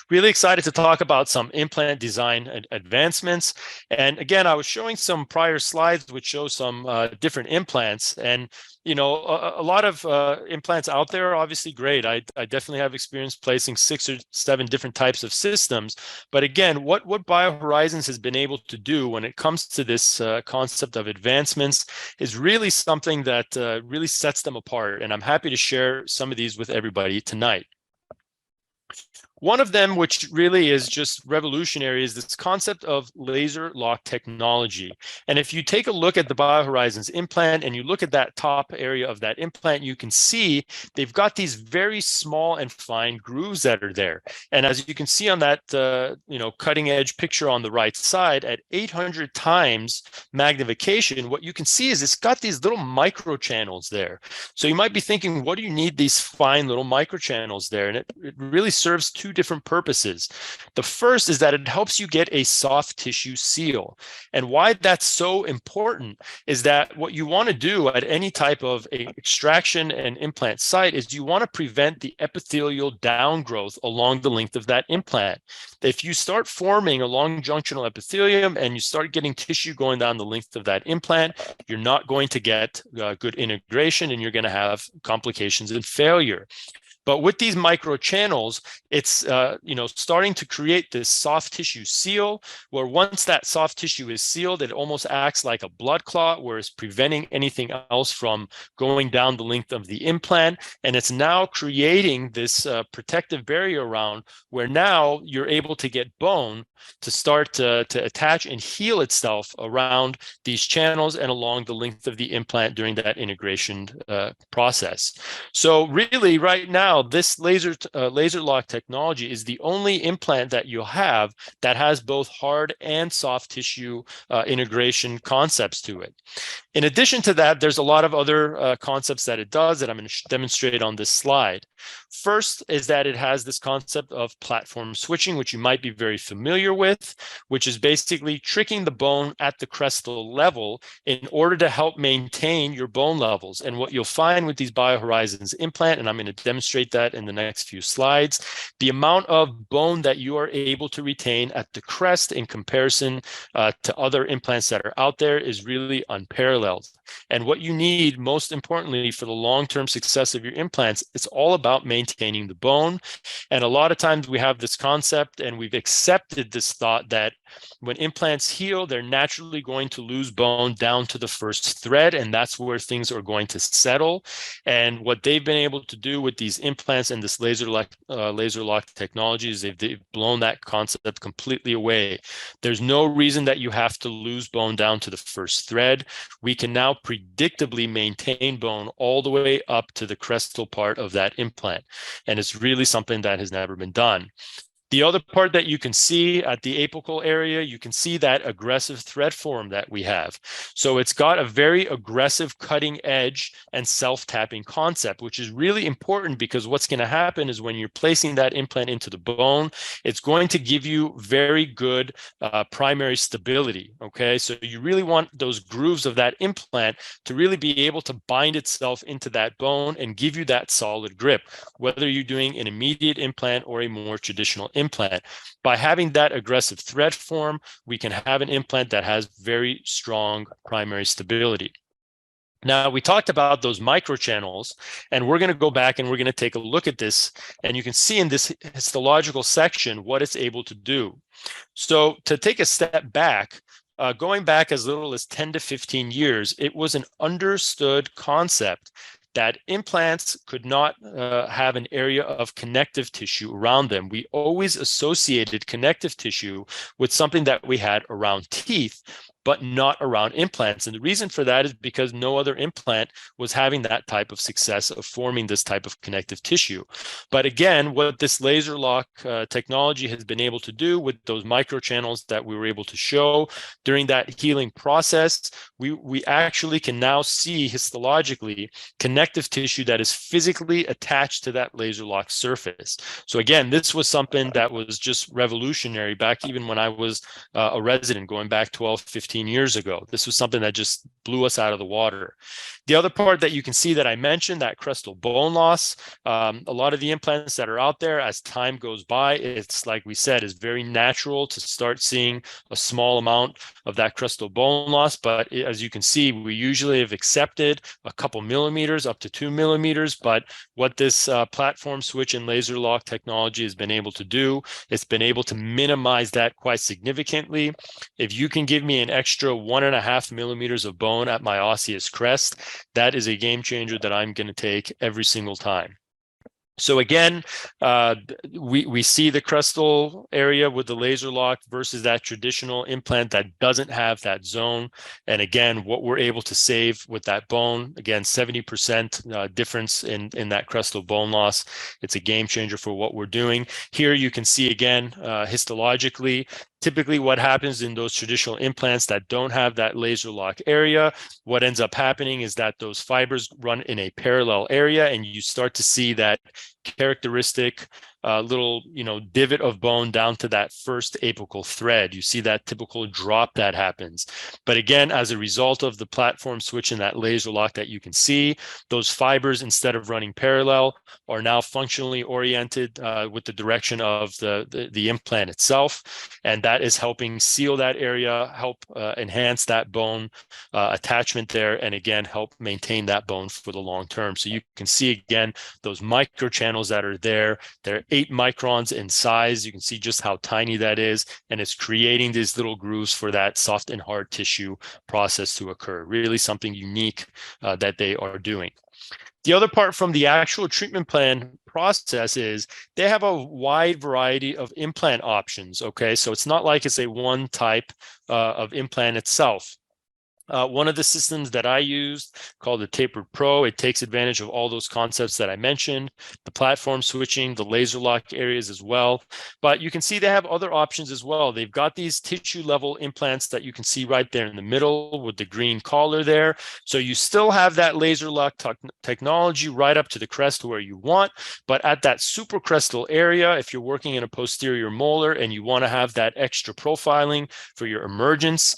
really excited to talk about some implant design advancements. And again, I was showing some prior slides which show some different implants. And, a lot of implants out there are obviously great. I definitely have experience placing 6 or 7 different types of systems. But again, what BioHorizons has been able to do when it comes to this concept of advancements is really something that really sets them apart. And I'm happy to share some of these with everybody tonight. One of them, which really is just revolutionary, is this concept of Laserlock technology. And if you take a look at the BioHorizons implant and you look at that top area of that implant, you can see they've got these very small and fine grooves that are there. And as you can see on that, cutting edge picture on the right side, at 800 times magnification, what you can see is it's got these little micro channels there. So you might be thinking, what do you need these fine little micro channels there? And it really serves two different purposes. The first is that it helps you get a soft tissue seal. And why that's so important is that what you want to do at any type of extraction and implant site is you want to prevent the epithelial downgrowth along the length of that implant. If you start forming a long junctional epithelium and you start getting tissue going down the length of that implant, you're not going to get good integration and you're going to have complications and failure. But with these microchannels, it's starting to create this soft tissue seal, where once that soft tissue is sealed, it almost acts like a blood clot, where it's preventing anything else from going down the length of the implant. And it's now creating this protective barrier around, where now you're able to get bone to start to attach and heal itself around these channels and along the length of the implant during that integration process. So really, right now, this Laserlock technology is the only implant that you'll have that has both hard and soft tissue integration concepts to it. In addition to that, there's a lot of other concepts that it does that I'm going to demonstrate on this slide. First is that it has this concept of platform switching, which you might be very familiar with, which is basically tricking the bone at the crestal level in order to help maintain your bone levels. And what you'll find with these BioHorizons implant, and I'm going to demonstrate that in the next few slides, the amount of bone that you are able to retain at the crest in comparison to other implants that are out there is really unparalleled. And what you need, most importantly, for the long-term success of your implants, it's all about maintaining the bone. And a lot of times we have this concept and we've accepted this thought that when implants heal, they're naturally going to lose bone down to the first thread, and that's where things are going to settle. And what they've been able to do with these implants and this Laserlock technology is they've blown that concept completely away. There's no reason that you have to lose bone down to the first thread. We can now predictably maintain bone all the way up to the crestal part of that implant. And it's really something that has never been done. The other part that you can see at the apical area, you can see that aggressive thread form that we have. So it's got a very aggressive cutting edge and self-tapping concept, which is really important because what's going to happen is when you're placing that implant into the bone, it's going to give you very good primary stability. Okay, so you really want those grooves of that implant to really be able to bind itself into that bone and give you that solid grip, whether you're doing an immediate implant or a more traditional implant. By having that aggressive thread form, we can have an implant that has very strong primary stability. Now, we talked about those microchannels, and we're going to go back and we're going to take a look at this, and you can see in this histological section what it's able to do. So to take a step back, going back as little as 10 to 15 years, it was an understood concept that implants could not have an area of connective tissue around them. We always associated connective tissue with something that we had around teeth, but not around implants. And the reason for that is because no other implant was having that type of success of forming this type of connective tissue. But again, what this Laserlock technology has been able to do with those microchannels that we were able to show during that healing process, we actually can now see histologically connective tissue that is physically attached to that Laserlock surface. So again, this was something that was just revolutionary back even when I was a resident going back 12, 15 years ago. This was something that just blew us out of the water. The other part that you can see that I mentioned, that crestal bone loss, a lot of the implants that are out there, as time goes by, it's like we said, is very natural to start seeing a small amount of that crestal bone loss. But as you can see, we usually have accepted a couple millimeters up to 2 millimeters. But what this platform switch and Laserlock technology has been able to do, it's been able to minimize that quite significantly. If you can give me an extra 1.5 millimeters of bone at my osseous crest, that is a game changer that I'm going to take every single time. So again, we see the crestal area with the Laserlock versus that traditional implant that doesn't have that zone. And again, what we're able to save with that bone, again, 70% difference in that crestal bone loss. It's a game changer for what we're doing. Here you can see again, histologically, typically what happens in those traditional implants that don't have that Laserlock area, what ends up happening is that those fibers run in a parallel area and you start to see that characteristic little, divot of bone down to that first apical thread. You see that typical drop that happens. But again, as a result of the platform switch and that Laserlock that you can see, those fibers, instead of running parallel, are now functionally oriented with the direction of the implant itself. And that is helping seal that area, help enhance that bone attachment there, and again, help maintain that bone for the long term. So you can see again, those microchannels that are there, they're 8 microns in size. You can see just how tiny that is, and it's creating these little grooves for that soft and hard tissue process to occur. Really something unique that they are doing. The other part from the actual treatment plan process is they have a wide variety of implant options. Okay, so it's not like it's a one type of implant itself. One of the systems that I used called the Tapered Pro, it takes advantage of all those concepts that I mentioned, the platform switching, the Laserlock areas as well. But you can see they have other options as well. They've got these tissue level implants that you can see right there in the middle with the green collar there. So you still have that Laserlock technology right up to the crest where you want, but at that supracrestal area, if you're working in a posterior molar and you want to have that extra profiling for your emergence,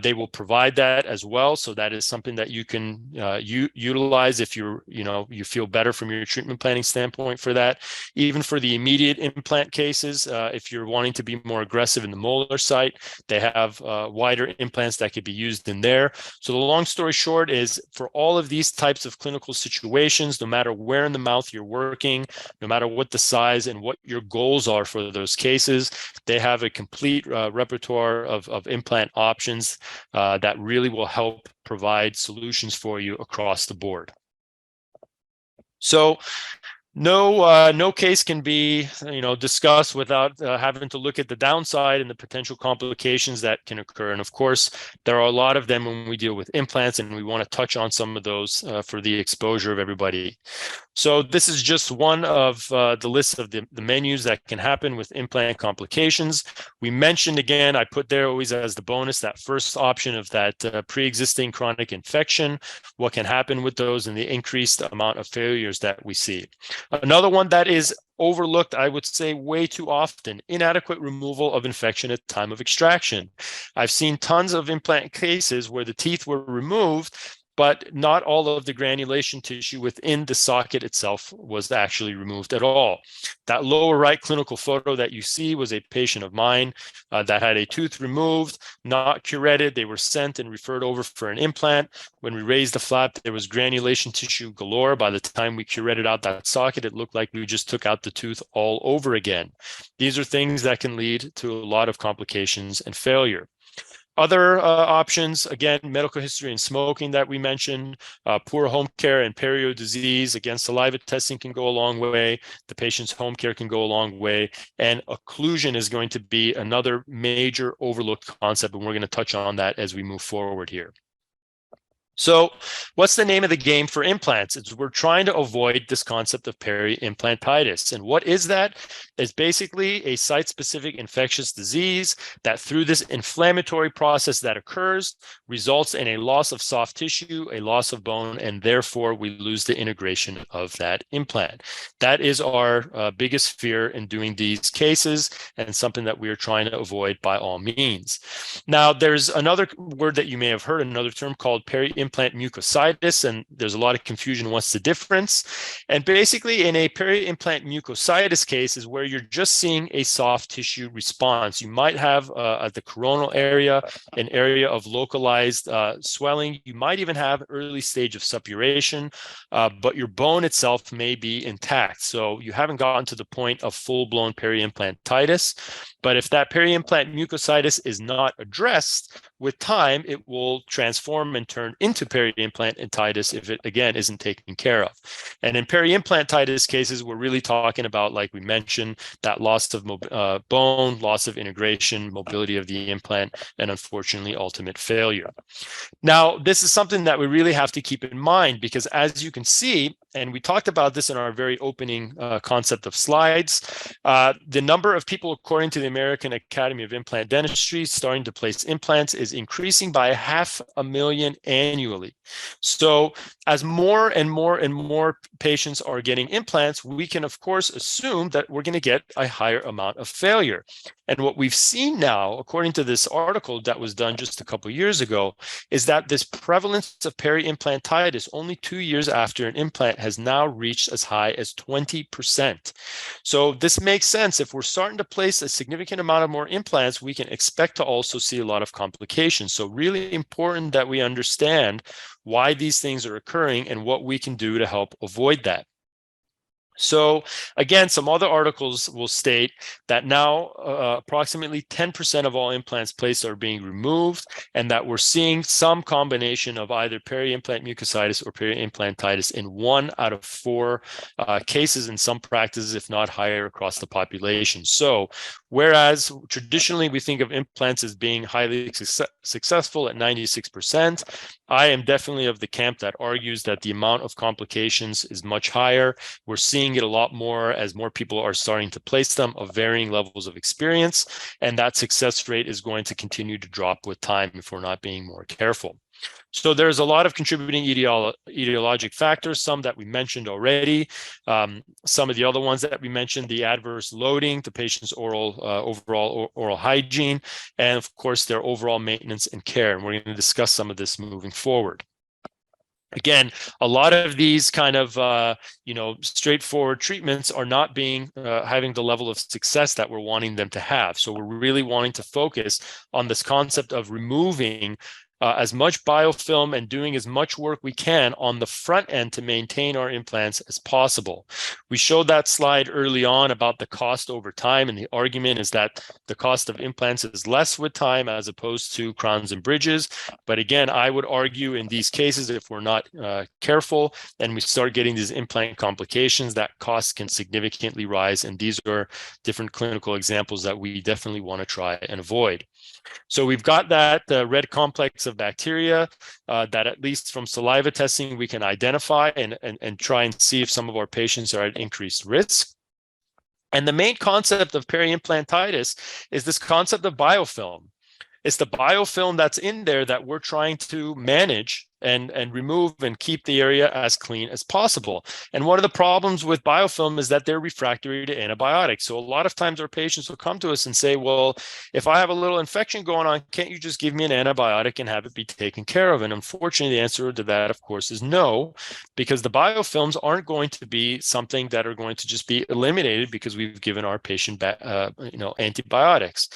they will provide that as well. So that is something that you can utilize if you feel better from your treatment planning standpoint for that. Even for the immediate implant cases, if you're wanting to be more aggressive in the molar site, they have wider implants that could be used in there. So the long story short is, for all of these types of clinical situations, no matter where in the mouth you're working, no matter what the size and what your goals are for those cases, they have a complete repertoire of implant options that really will help provide solutions for you across the board. So No case can be, discussed without having to look at the downside and the potential complications that can occur. And of course, there are a lot of them when we deal with implants, and we want to touch on some of those for the exposure of everybody. So this is just one of the list of the menus that can happen with implant complications. We mentioned, again, I put there always as the bonus, that first option of that pre-existing chronic infection, what can happen with those, and the increased amount of failures that we see. Another one that is overlooked, I would say, way too often: inadequate removal of infection at time of extraction. I've seen tons of implant cases where the teeth were removed, but not all of the granulation tissue within the socket itself was actually removed at all. That lower right clinical photo that you see was a patient of mine that had a tooth removed, not curetted. They were sent and referred over for an implant. When we raised the flap, there was granulation tissue galore. By the time we curetted out that socket, it looked like we just took out the tooth all over again. These are things that can lead to a lot of complications and failure. Other options, again, medical history and smoking that we mentioned, poor home care and perio disease. Again, saliva testing can go a long way. The patient's home care can go a long way. And occlusion is going to be another major overlooked concept, and we're going to touch on that as we move forward here. So what's the name of the game for implants? We're trying to avoid this concept of PeriImplantitis. And what is that? It's basically a site-specific infectious disease that, through this inflammatory process that occurs, results in a loss of soft tissue, a loss of bone, and therefore we lose the integration of that implant. That is our biggest fear in doing these cases, and something that we are trying to avoid by all means. Now, there's another word that you may have heard, another term called PeriImplant Mucocytis, and there's a lot of confusion. What's the difference? And basically, in a PeriImplant Mucocytis case is where you're just seeing a soft tissue response. You might have at the coronal area an area of localized swelling. You might even have early stage of suppuration, but your bone itself may be intact. So you haven't gotten to the point of full-blown PeriImplantitis. But if that PeriImplant Mucocytis is not addressed, with time, it will transform and turn into PeriImplantitis if it, again, isn't taken care of. And in PeriImplantitis cases, we're really talking about, like we mentioned, that loss of bone, loss of integration, mobility of the implant, and unfortunately, ultimate failure. Now, this is something that we really have to keep in mind, because as you can see, and we talked about this in our very opening concept of slides, the number of people, according to the American Academy of Implant Dentistry, starting to place implants is increasing by 500,000 annually. So as more and more and more patients are getting implants, we can, of course, assume that we're going to get a higher amount of failure. And what we've seen now, according to this article that was done just a couple of years ago, is that this prevalence of PeriImplantitis only 2 years after an implant has now reached as high as 20%. So this makes sense. If we're starting to place a significant amount of more implants, we can expect to also see a lot of complications. So really important that we understand why these things are occurring and what we can do to help avoid that. So again, some other articles will state that now approximately 10% of all implants placed are being removed, and that we're seeing some combination of either PeriImplant Mucocytis or PeriImplantitis in 1 out of 4 cases in some practices, if not higher, across the population. So whereas traditionally we think of implants as being highly successful at 96%, I am definitely of the camp that argues that the amount of complications is much higher. We're seeing it a lot more as more people are starting to place them of varying levels of experience, and that success rate is going to continue to drop with time if we're not being more careful. So there's a lot of contributing etiologic factors, some that we mentioned already. Some of the other ones that we mentioned, the adverse loading, the patient's overall oral hygiene, and of course their overall maintenance and care. And we're going to discuss some of this moving forward. Again, a lot of these kind of straightforward treatments are not being having the level of success that we're wanting them to have. So we're really wanting to focus on this concept of removing as much biofilm and doing as much work we can on the front end to maintain our implants as possible. We showed that slide early on about the cost over time, and the argument is that the cost of implants is less with time as opposed to crowns and bridges. But again, I would argue in these cases, if we're not careful and we start getting these implant complications, that cost can significantly rise. And these are different clinical examples that we definitely want to try and avoid. So we've got that red complex of bacteria that at least from saliva testing, we can identify and try and see if some of our patients are at increased risk. And the main concept of PeriImplantitis is this concept of biofilm. It's the biofilm that's in there that we're trying to manage and remove and keep the area as clean as possible. And one of the problems with biofilm is that they're refractory to antibiotics. So a lot of times our patients will come to us and say, well, if I have a little infection going on, can't you just give me an antibiotic and have it be taken care of? And unfortunately, the answer to that, of course, is no, because the biofilms aren't going to be something that are going to just be eliminated because we've given our patient antibiotics.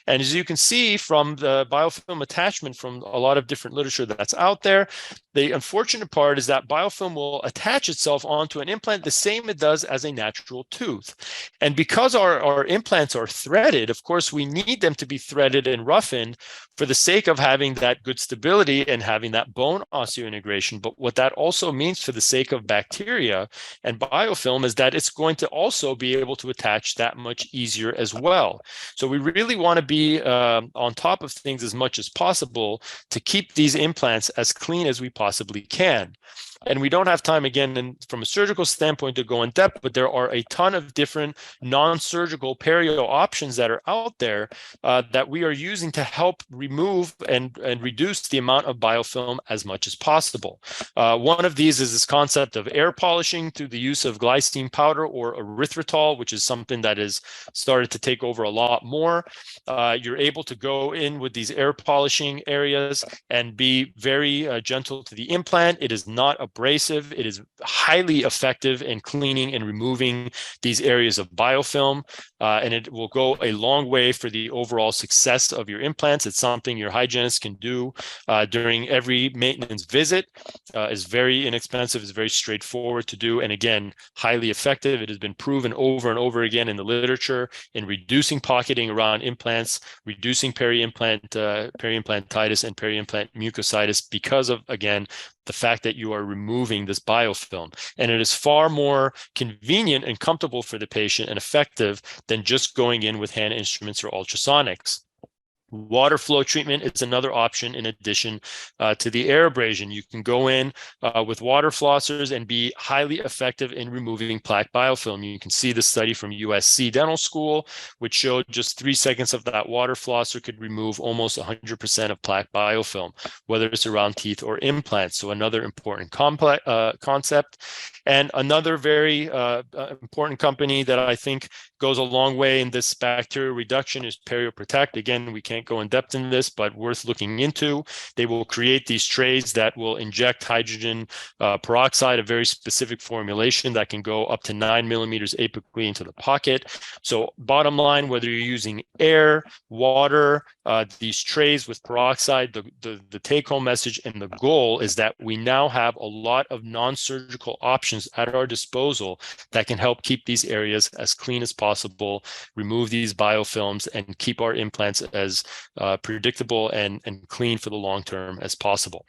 And as you can see from the biofilm attachment from a lot of different literature that's out there, the unfortunate part is that biofilm will attach itself onto an implant the same it does as a natural tooth. And because our implants are threaded, of course, we need them to be threaded and roughened for the sake of having that good stability and having that bone osseointegration. But what that also means for the sake of bacteria and biofilm is that it's going to also be able to attach that much easier as well. So we really want to be on top of things as much as possible to keep these implants as clean as we possibly can. And we don't have time, again, from a surgical standpoint to go in depth, but there are a ton of different non-surgical perio options that are out there that we are using to help remove and reduce the amount of biofilm as much as possible. One of these is this concept of air polishing through the use of glycine powder or erythritol, which is something that has started to take over a lot more. You're able to go in with these air polishing areas and be very gentle to the implant. It is not abrasive. It is highly effective in cleaning and removing these areas of biofilm, and it will go a long way for the overall success of your implants. It's something your hygienist can do during every maintenance visit. It's very inexpensive. It's very straightforward to do, and again, highly effective. It has been proven over and over again in the literature in reducing pocketing around implants, reducing PeriImplantitis and PeriImplant Mucocytus because of, again, the fact that you are removing this biofilm. And it is far more convenient and comfortable for the patient and effective than just going in with hand instruments or ultrasonics. Water flow treatment is another option in addition to the air abrasion. You can go in with water flossers and be highly effective in removing plaque biofilm. You can see the study from USC Dental School, which showed just 3 seconds of that water flosser could remove almost 100% of plaque biofilm, whether it's around teeth or implants. So another important concept. And another very important company that I think goes a long way in this bacterial reduction is PerioProtect. Again, we can't go in depth in this, but worth looking into. They will create these trays that will inject hydrogen peroxide, a very specific formulation that can go up to 9 millimeters apically into the pocket. So bottom line, whether you're using air, water, these trays with peroxide, the take-home message and the goal is that we now have a lot of non-surgical options at our disposal that can help keep these areas as clean as possible, remove these biofilms, and keep our implants as predictable and clean for the long term as possible.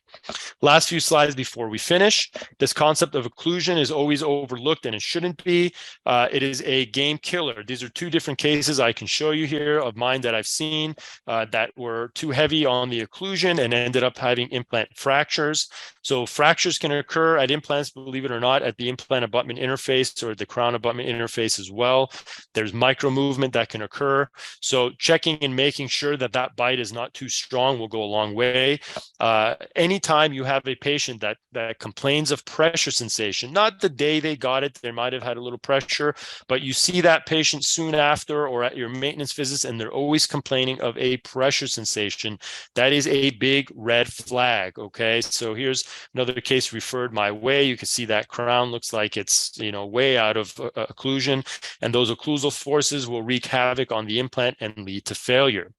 Last few slides before we finish. This concept of occlusion is always overlooked, and it shouldn't be. It is a game killer. These are two different cases I can show you here of mine that I've seen that were too heavy on the occlusion and ended up having implant fractures. So fractures can occur at implants, believe it or not, at the implant abutment interface or the crown abutment interface as well. There's micro movement that can occur. So checking and making sure that that bite is not too strong will go a long way. Anytime you have a patient that complains of pressure sensation, not the day they got it, they might have had a little pressure, but you see that patient soon after or at your maintenance visits and they're always complaining of a pressure sensation, that is a big red flag. Okay, so here's another case referred my way. You can see that crown looks like it's way out of occlusion, and those occlusal forces will wreak havoc on the implant and lead to failure.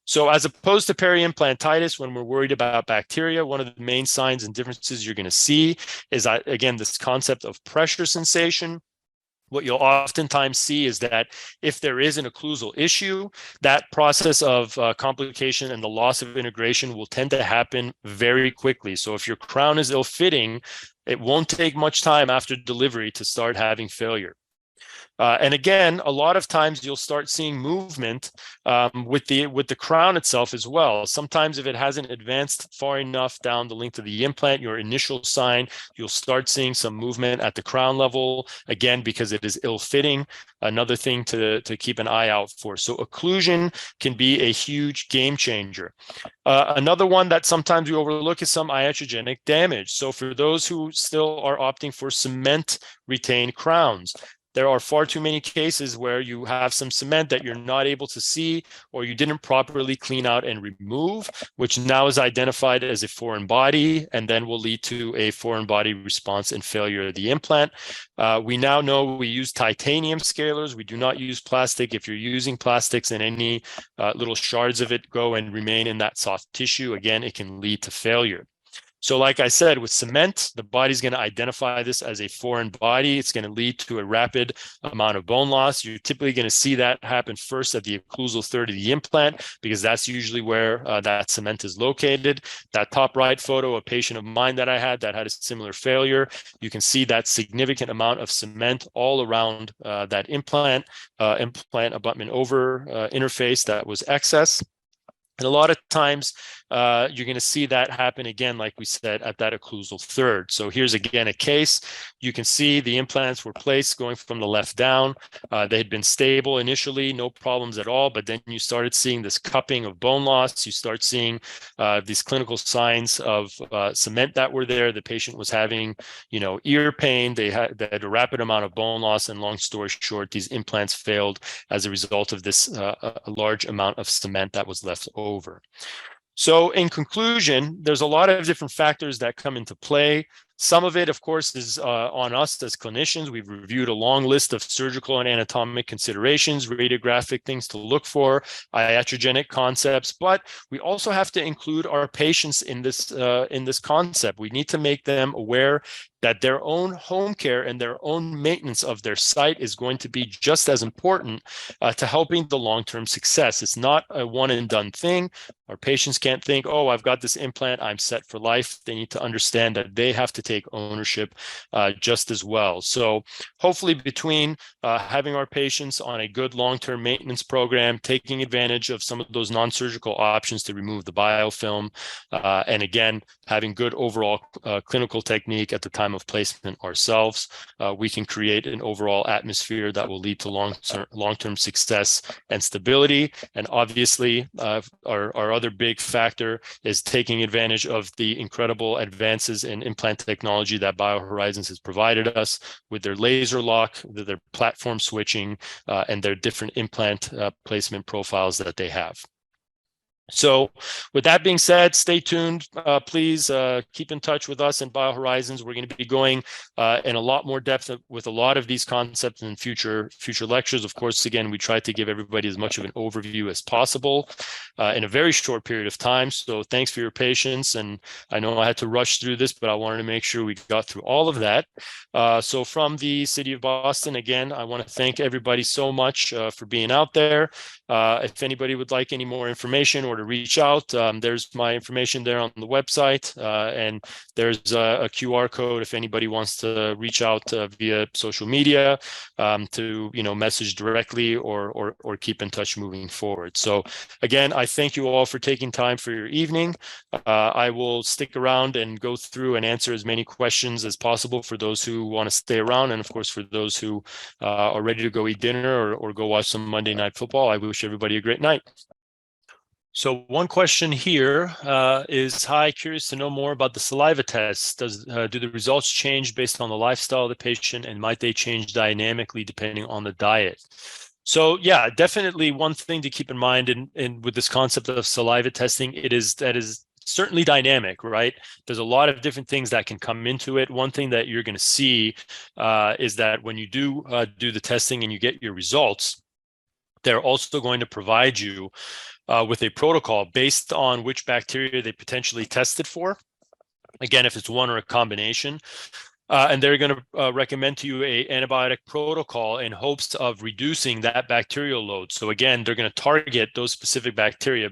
So as opposed to PeriImplantitis, when we're worried about bacteria, one of the main signs and differences you're going to see is, again, this concept of pressure sensation. What you'll oftentimes see is that if there is an occlusal issue, that process of complication and the loss of integration will tend to happen very quickly. So if your crown is ill-fitting, it won't take much time after delivery to start having failure. And again, a lot of times you'll start seeing movement with the crown itself as well. Sometimes if it hasn't advanced far enough down the length of the implant, your initial sign, you'll start seeing some movement at the crown level, again, because it is ill-fitting. Another thing to keep an eye out for. So occlusion can be a huge game changer. Another one that sometimes we overlook is some iatrogenic damage. So for those who still are opting for cement retained crowns, there are far too many cases where you have some cement that you're not able to see or you didn't properly clean out and remove, which now is identified as a foreign body and then will lead to a foreign body response and failure of the implant. We now know we use titanium scalers. We do not use plastic. If you're using plastics and any little shards of it go and remain in that soft tissue, again, it can lead to failure. So like I said, with cement, the body's going to identify this as a foreign body. It's going to lead to a rapid amount of bone loss. You're typically going to see that happen first at the occlusal third of the implant, because that's usually where that cement is located. That top right photo, a patient of mine that I had a similar failure, you can see that significant amount of cement all around that implant abutment over interface that was excess. And a lot of times you're going to see that happen again, like we said, at that occlusal third. So here's again a case. You can see the implants were placed going from the left down. They had been stable initially, no problems at all, but then you started seeing this cupping of bone loss. You start seeing these clinical signs of cement that were there. The patient was having, ear pain. They had a rapid amount of bone loss, and long story short, these implants failed as a result of this a large amount of cement that was left over. So in conclusion, there's a lot of different factors that come into play. Some of it, of course, is on us as clinicians. We've reviewed a long list of surgical and anatomic considerations, radiographic things to look for, iatrogenic concepts, but we also have to include our patients in this concept. We need to make them aware that their own home care and their own maintenance of their site is going to be just as important to helping the long-term success. It's not a one and done thing. Our patients can't think, oh, I've got this implant, I'm set for life. They need to understand that they have to take ownership just as well. So hopefully between having our patients on a good long-term maintenance program, taking advantage of some of those non-surgical options to remove the biofilm, and again, having good overall clinical technique at the time of placement ourselves, we can create an overall atmosphere that will lead to long-term success and stability. And obviously, our other big factor is taking advantage of the incredible advances in implant technology that BioHorizons has provided us with their Laserlock, their platform switching, and their different implant placement profiles that they have. So with that being said, stay tuned. Please keep in touch with us and BioHorizons. We're going to be going in a lot more depth with a lot of these concepts in future lectures. Of course, again, we try to give everybody as much of an overview as possible in a very short period of time. So thanks for your patience. And I know I had to rush through this, but I wanted to make sure we got through all of that. So from the city of Boston, again, I want to thank everybody so much for being out there. If anybody would like any more information or to reach out, there's my information there on the website, and there's a QR code if anybody wants to reach out via social media to message directly or keep in touch moving forward. So again, I thank you all for taking time for your evening. I will stick around and go through and answer as many questions as possible for those who want to stay around, and of course for those who are ready to go eat dinner or go watch some Monday Night Football. I wish everybody a great night. So one question here is, hi, curious to know more about the saliva test. Do the results change based on the lifestyle of the patient, and might they change dynamically depending on the diet? So yeah, definitely one thing to keep in mind in with this concept of saliva testing, that is certainly dynamic, right? There's a lot of different things that can come into it. One thing that you're going to see is that when you do the testing and you get your results, they're also going to provide you with a protocol based on which bacteria they potentially tested for. Again, if it's one or a combination. And they're going to recommend to you a antibiotic protocol in hopes of reducing that bacterial load. So again, they're going to target those specific bacteria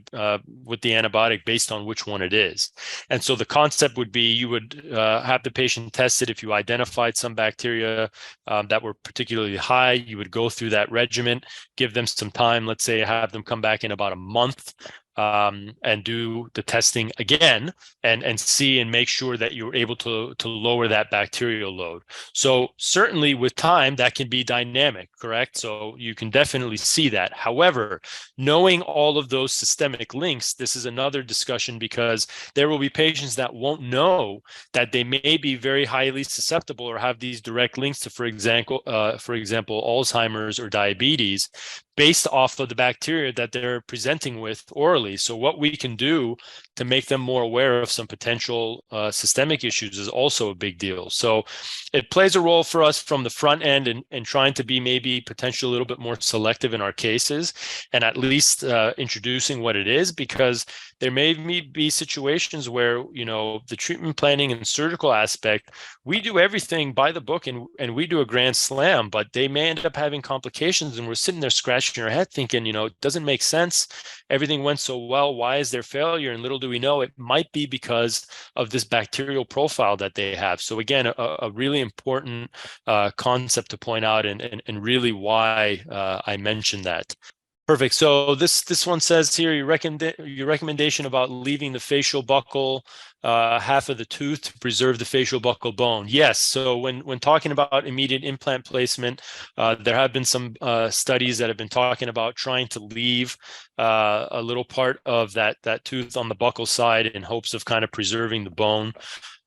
with the antibiotic based on which one it is. And so the concept would be you would have the patient tested. If you identified some bacteria that were particularly high, you would go through that regimen, give them some time, let's say have them come back in about a month, and do the testing again and see and make sure that you're able to lower that bacterial load. So certainly with time, that can be dynamic, correct? So you can definitely see that. However, knowing all of those systemic links, this is another discussion because there will be patients that won't know that they may be very highly susceptible or have these direct links to, for example, Alzheimer's or diabetes, based off of the bacteria that they're presenting with orally. So what we can do to make them more aware of some potential systemic issues is also a big deal. So it plays a role for us from the front end and trying to be maybe potentially a little bit more selective in our cases and at least introducing what it is, because there may be situations where, you know, the treatment planning and surgical aspect, we do everything by the book and we do a grand slam, but they may end up having complications and we're sitting there scratching our head thinking, you know, it doesn't make sense. Everything went so well. Why is there failure? And little do we know, it might be because of this bacterial profile that they have. So again, a really important concept to point out and really why I mentioned that. Perfect. So this one says here, your recommendation about leaving the facial buccal half of the tooth to preserve the facial buccal bone. Yes. So when talking about immediate implant placement, there have been some studies that have been talking about trying to leave a little part of that tooth on the buccal side in hopes of kind of preserving the bone.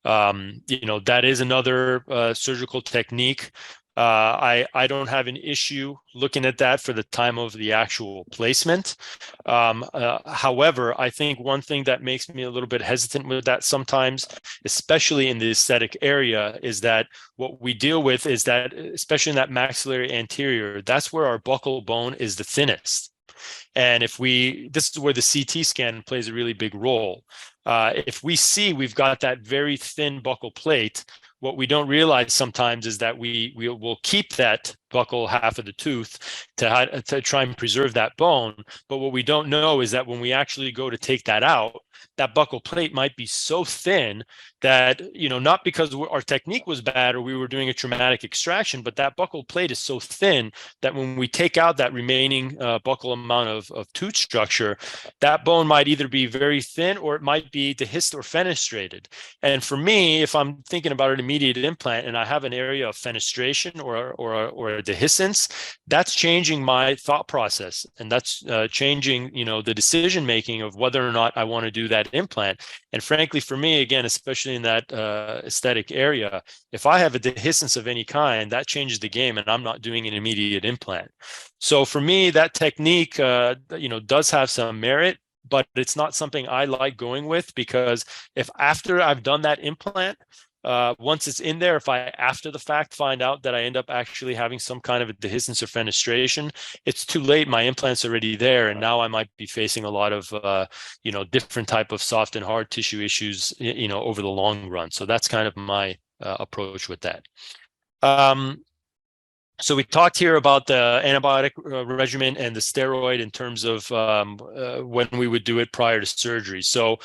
You know, that is another surgical technique. I don't have an issue looking at that for the time of the actual placement. However, I think one thing that makes me a little bit hesitant with that sometimes, especially in the aesthetic area, is that what we deal with is that, especially in that maxillary anterior, that's where our buccal bone is the thinnest. And this is where the CT scan plays a really big role. If we see we've got that very thin buccal plate, what we don't realize sometimes is that we will keep that buccal half of the tooth to try and preserve that bone. But what we don't know is that when we actually go to take that out, that buccal plate might be so thin that, you know, not because our technique was bad or we were doing a traumatic extraction, but that buccal plate is so thin that when we take out that remaining buccal amount of tooth structure, that bone might either be very thin or it might be dehisced or fenestrated. And for me, if I'm thinking about an immediate implant and I have an area of fenestration or a dehiscence, that's changing my thought process, and that's changing, you know, the decision making of whether or not I want to do that implant. And frankly, for me, again, especially in that aesthetic area, if I have a dehiscence of any kind, that changes the game, and I'm not doing an immediate implant. So for me, that technique, you know, does have some merit, but it's not something I like going with, because if after I've done that implant, once it's in there, if I after the fact find out that I end up actually having some kind of a dehiscence or fenestration, it's too late. My implant's already there, and now I might be facing a lot of you know, different type of soft and hard tissue issues, you know, over the long run. So that's kind of my approach with that. So we talked here about the antibiotic regimen and the steroid in terms of when we would do it prior to surgery. So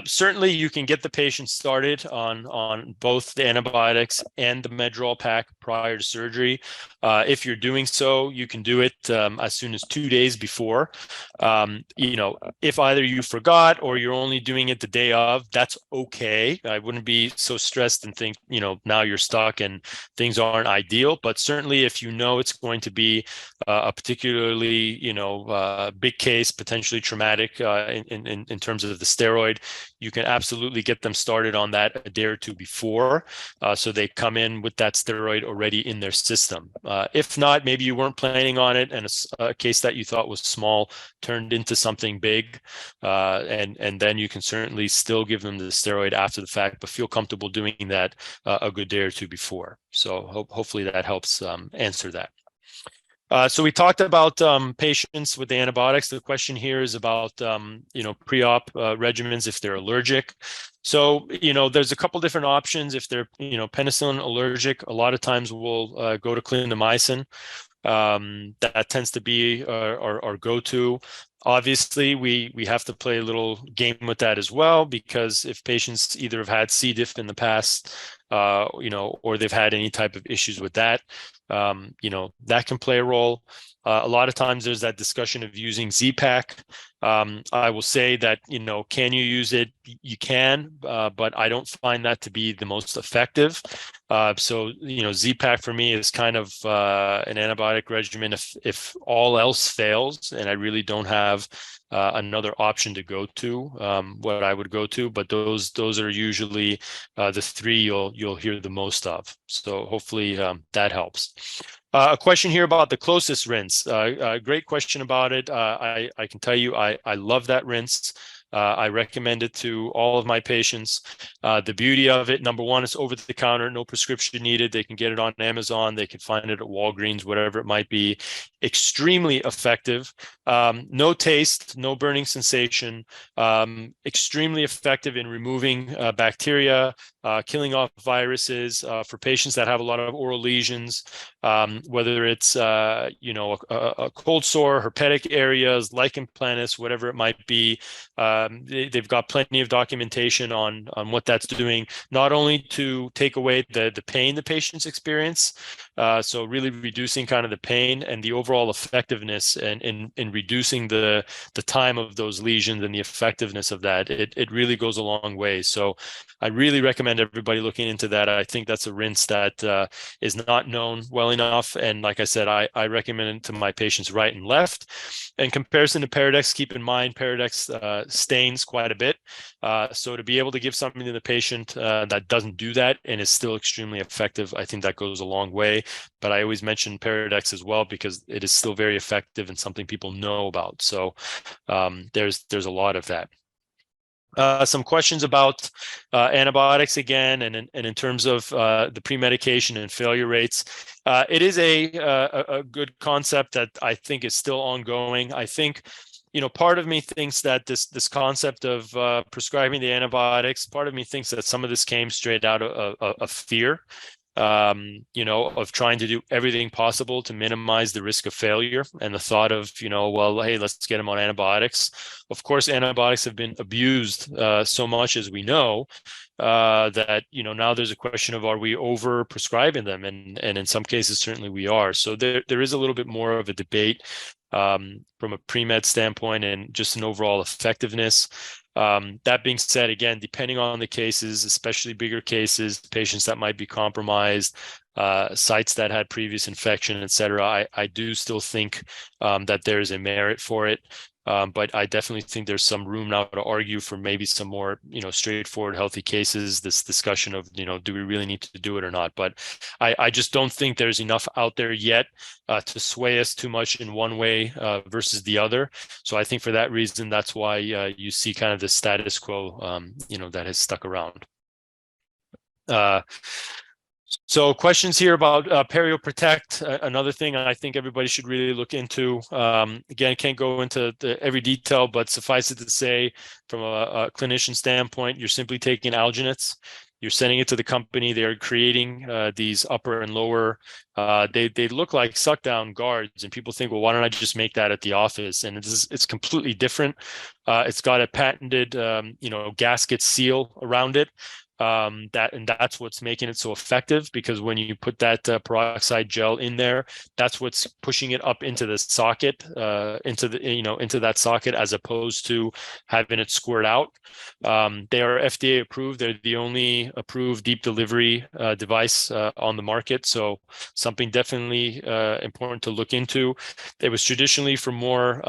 certainly you can get the patient started on both the antibiotics and the Medrol pack prior to surgery. If you're doing so, you can do it as soon as 2 days before. You know, if either you forgot or you're only doing it the day of, that's okay. I wouldn't be so stressed and think, you know, now you're stuck and things aren't ideal. But certainly if you know it's going to be a particularly, you know, big case, potentially traumatic in terms of the steroid, you can absolutely get them started on that a day or two before, so they come in with that steroid already in their system. If not, maybe you weren't planning on it, and a case that you thought was small turned into something big, and then you can certainly still give them the steroid after the fact, but feel comfortable doing that a good day or two before. So hopefully that helps answer that. So we talked about patients with the antibiotics. The question here is about pre-op regimens if they're allergic. So there's a couple different options. If they're penicillin allergic, a lot of times we'll go to clindamycin. That tends to be our go-to. Obviously, we have to play a little game with that as well, because if patients either have had C. diff in the past, or they've had any type of issues with that, that can play a role. A lot of times there's that discussion of using Z-Pak. I will say that, can you use it? You can, but I don't find that to be the most effective. So, Z-Pak for me is kind of an antibiotic regimen if all else fails and I really don't have another option to go to, what I would go to. But those are usually the three you'll hear the most of. So hopefully that helps. A question here about the closest rinse. Great question about it. I can tell you I love that rinse. I recommend it to all of my patients. The beauty of it, number one, it's over the counter, no prescription needed. They can get it on Amazon. They can find it at Walgreens, whatever it might be. Extremely effective. No taste, no burning sensation. Extremely effective in removing bacteria, killing off viruses for patients that have a lot of oral lesions, whether it's a cold sore, herpetic areas, lichen planus, whatever it might be. They've got plenty of documentation on what that's doing, not only to take away the pain the patients experience, so really reducing kind of the pain and the overall effectiveness and in reducing the time of those lesions and the effectiveness of that. It really goes a long way. So I really recommend everybody looking into that. I think that's a rinse that is not known well enough. And like I said, I recommend it to my patients right and left. In comparison to Peridex, keep in mind Peridex stains quite a bit. So to be able to give something to the patient that doesn't do that and is still extremely effective, I think that goes a long way. But I always mention Peridex as well because it is still very effective and something people know about. So there's a lot of that. Some questions about antibiotics again, and in terms of the pre-medication and failure rates. It is a good concept that I think is still ongoing. I think, part of me thinks that this concept of prescribing the antibiotics, part of me thinks that some of this came straight out of fear. Of trying to do everything possible to minimize the risk of failure and the thought of, well, hey, let's get them on antibiotics. Of course, antibiotics have been abused so much, as we know, that, now there's a question of, are we over prescribing them? And in some cases, certainly we are. So there is a little bit more of a debate from a pre-med standpoint and just an overall effectiveness. That being said, again, depending on the cases, especially bigger cases, patients that might be compromised, sites that had previous infection, et cetera, I do still think that there is a merit for it. But I definitely think there's some room now to argue for maybe some more, straightforward, healthy cases, this discussion of, do we really need to do it or not? But I just don't think there's enough out there yet to sway us too much in one way versus the other. So I think for that reason, that's why you see kind of the status quo, that has stuck around. So questions here about PeriOprotect, another thing I think everybody should really look into. Again, can't go into every detail, but suffice it to say, from a clinician standpoint, you're simply taking alginates, you're sending it to the company, they're creating these upper and lower, they look like suck down guards, and people think, well, why don't I just make that at the office? And it's completely different. It's got a patented, gasket seal around it. That's what's making it so effective, because when you put that peroxide gel in there, that's what's pushing it up into the socket, into that socket, as opposed to having it squirt out. They are FDA approved. They're the only approved deep delivery device on the market. So something definitely important to look into. It was traditionally for more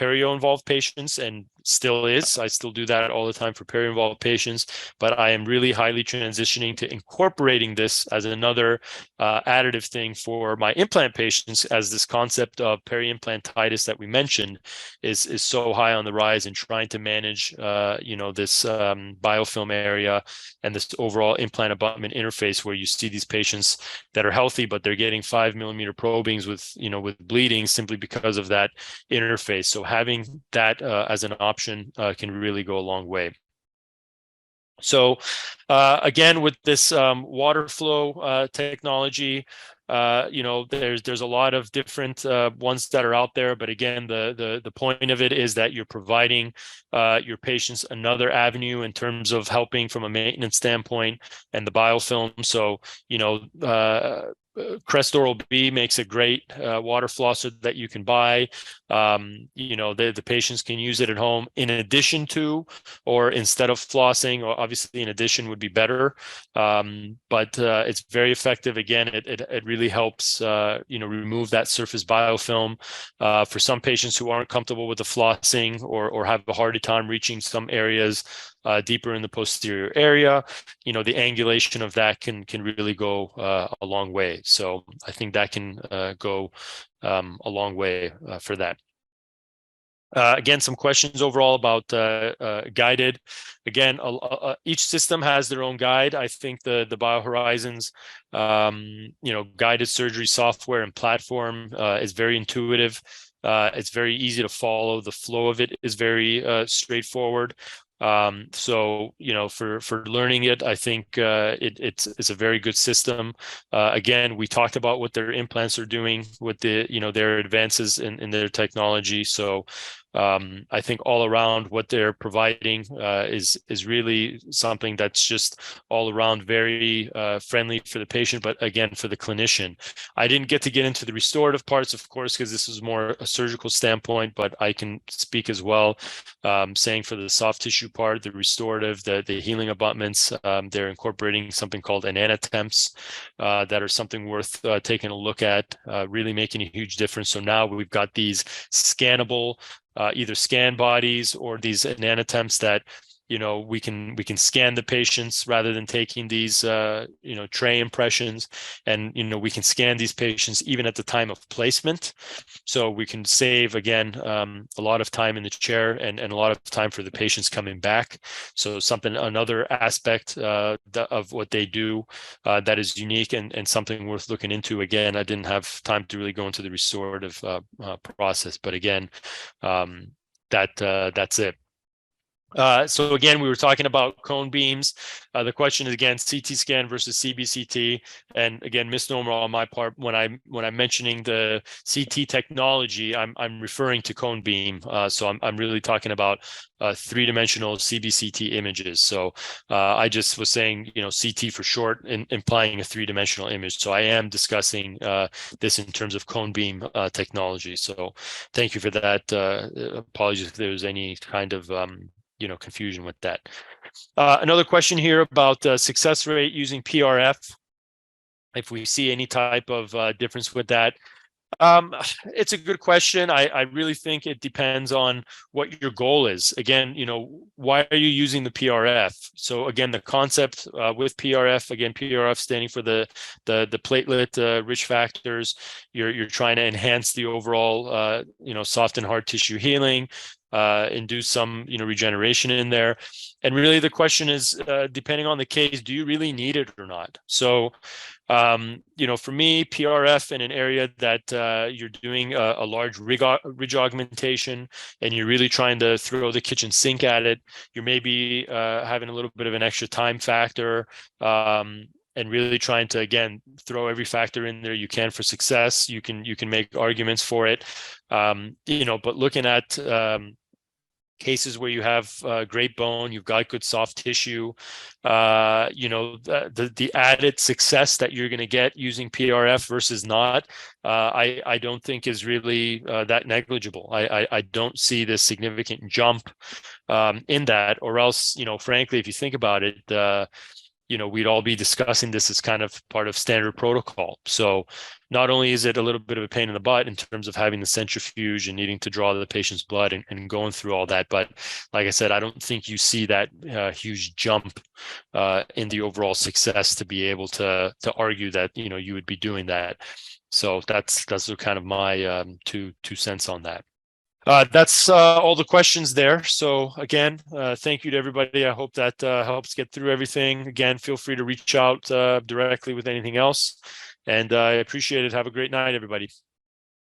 perio involved patients, and still is. I still do that all the time for peri-involved patients, but I am really highly transitioning to incorporating this as another additive thing for my implant patients, as this concept of PeriImplantitis that we mentioned is so high on the rise, and trying to manage this biofilm area and this overall implant abutment interface, where you see these patients that are healthy, but they're getting 5 millimeter probings with bleeding simply because of that interface. So having that as an option can really go a long way. So again, with this water flow technology, there's a lot of different ones that are out there, but again, the point of it is that you're providing your patients another avenue in terms of helping from a maintenance standpoint and the biofilm. So Crest Oral B makes a great water flosser that you can buy. The patients can use it at home in addition to, or instead of flossing, or obviously in addition would be better. But it's very effective. Again, it really helps remove that surface biofilm. For some patients who aren't comfortable with the flossing, or have a harder time reaching some areas deeper in the posterior area, the angulation of that can really go a long way. So I think that can go a long way for that. Again, some questions overall about guided. Again, each system has their own guide. I think the BioHorizons, guided surgery software and platform is very intuitive. It's very easy to follow. The flow of it is very straightforward. So for learning it, I think it's a very good system. Again, we talked about what their implants are doing with their advances in their technology. So I think all around what they're providing is really something that's just all around very friendly for the patient, but again, for the clinician. I didn't get into the restorative parts, of course, because this is more a surgical standpoint, but I can speak as well, saying for the soft tissue part, the restorative, the healing abutments, they're incorporating something called ananatemps that are something worth taking a look at, really making a huge difference. So now we've got these scannable either scan bodies or these ananatemps that we can scan the patients rather than taking these tray impressions, and we can scan these patients even at the time of placement, so we can save again a lot of time in the chair and a lot of time for the patients coming back. So another aspect of what they do that is unique and something worth looking into. Again, I didn't have time to really go into the restorative process, but again, that's it. So again, we were talking about cone beams. The question is again, CT scan versus CBCT, and again, misnomer on my part when I'm mentioning the CT technology, I'm referring to cone beam. So I'm really talking about three-dimensional CBCT images. So I just was saying, CT for short, implying a three-dimensional image. So I am discussing this in terms of cone beam technology. So thank you for that. Apologies if there was any kind of confusion with that. Another question here about success rate using PRF. If we see any type of difference with that. It's a good question. I really think it depends on what your goal is. Again, why are you using the PRF? So again, the concept with PRF, again, PRF standing for the platelet rich factors. You're trying to enhance the overall soft and hard tissue healing, induce some regeneration in there. And really the question is, depending on the case, do you really need it or not? So for me, PRF in an area that you're doing a large ridge augmentation and you're really trying to throw the kitchen sink at it, you're maybe having a little bit of an extra time factor, and really trying to, again, throw every factor in there you can for success. You can make arguments for it, but looking at cases where you have great bone, you've got good soft tissue, the added success that you're going to get using PRF versus not, I don't think is really that negligible. I don't see this significant jump in that, or else, frankly, if you think about it, we'd all be discussing this as kind of part of standard protocol. So not only is it a little bit of a pain in the butt in terms of having the centrifuge and needing to draw the patient's blood and going through all that, but like I said, I don't think you see that huge jump in the overall success to be able to argue that you would be doing that. So that's kind of my two cents on that. That's all the questions there. So again, thank you to everybody. I hope that helps get through everything. Again, feel free to reach out directly with anything else. And I appreciate it. Have a great night, everybody.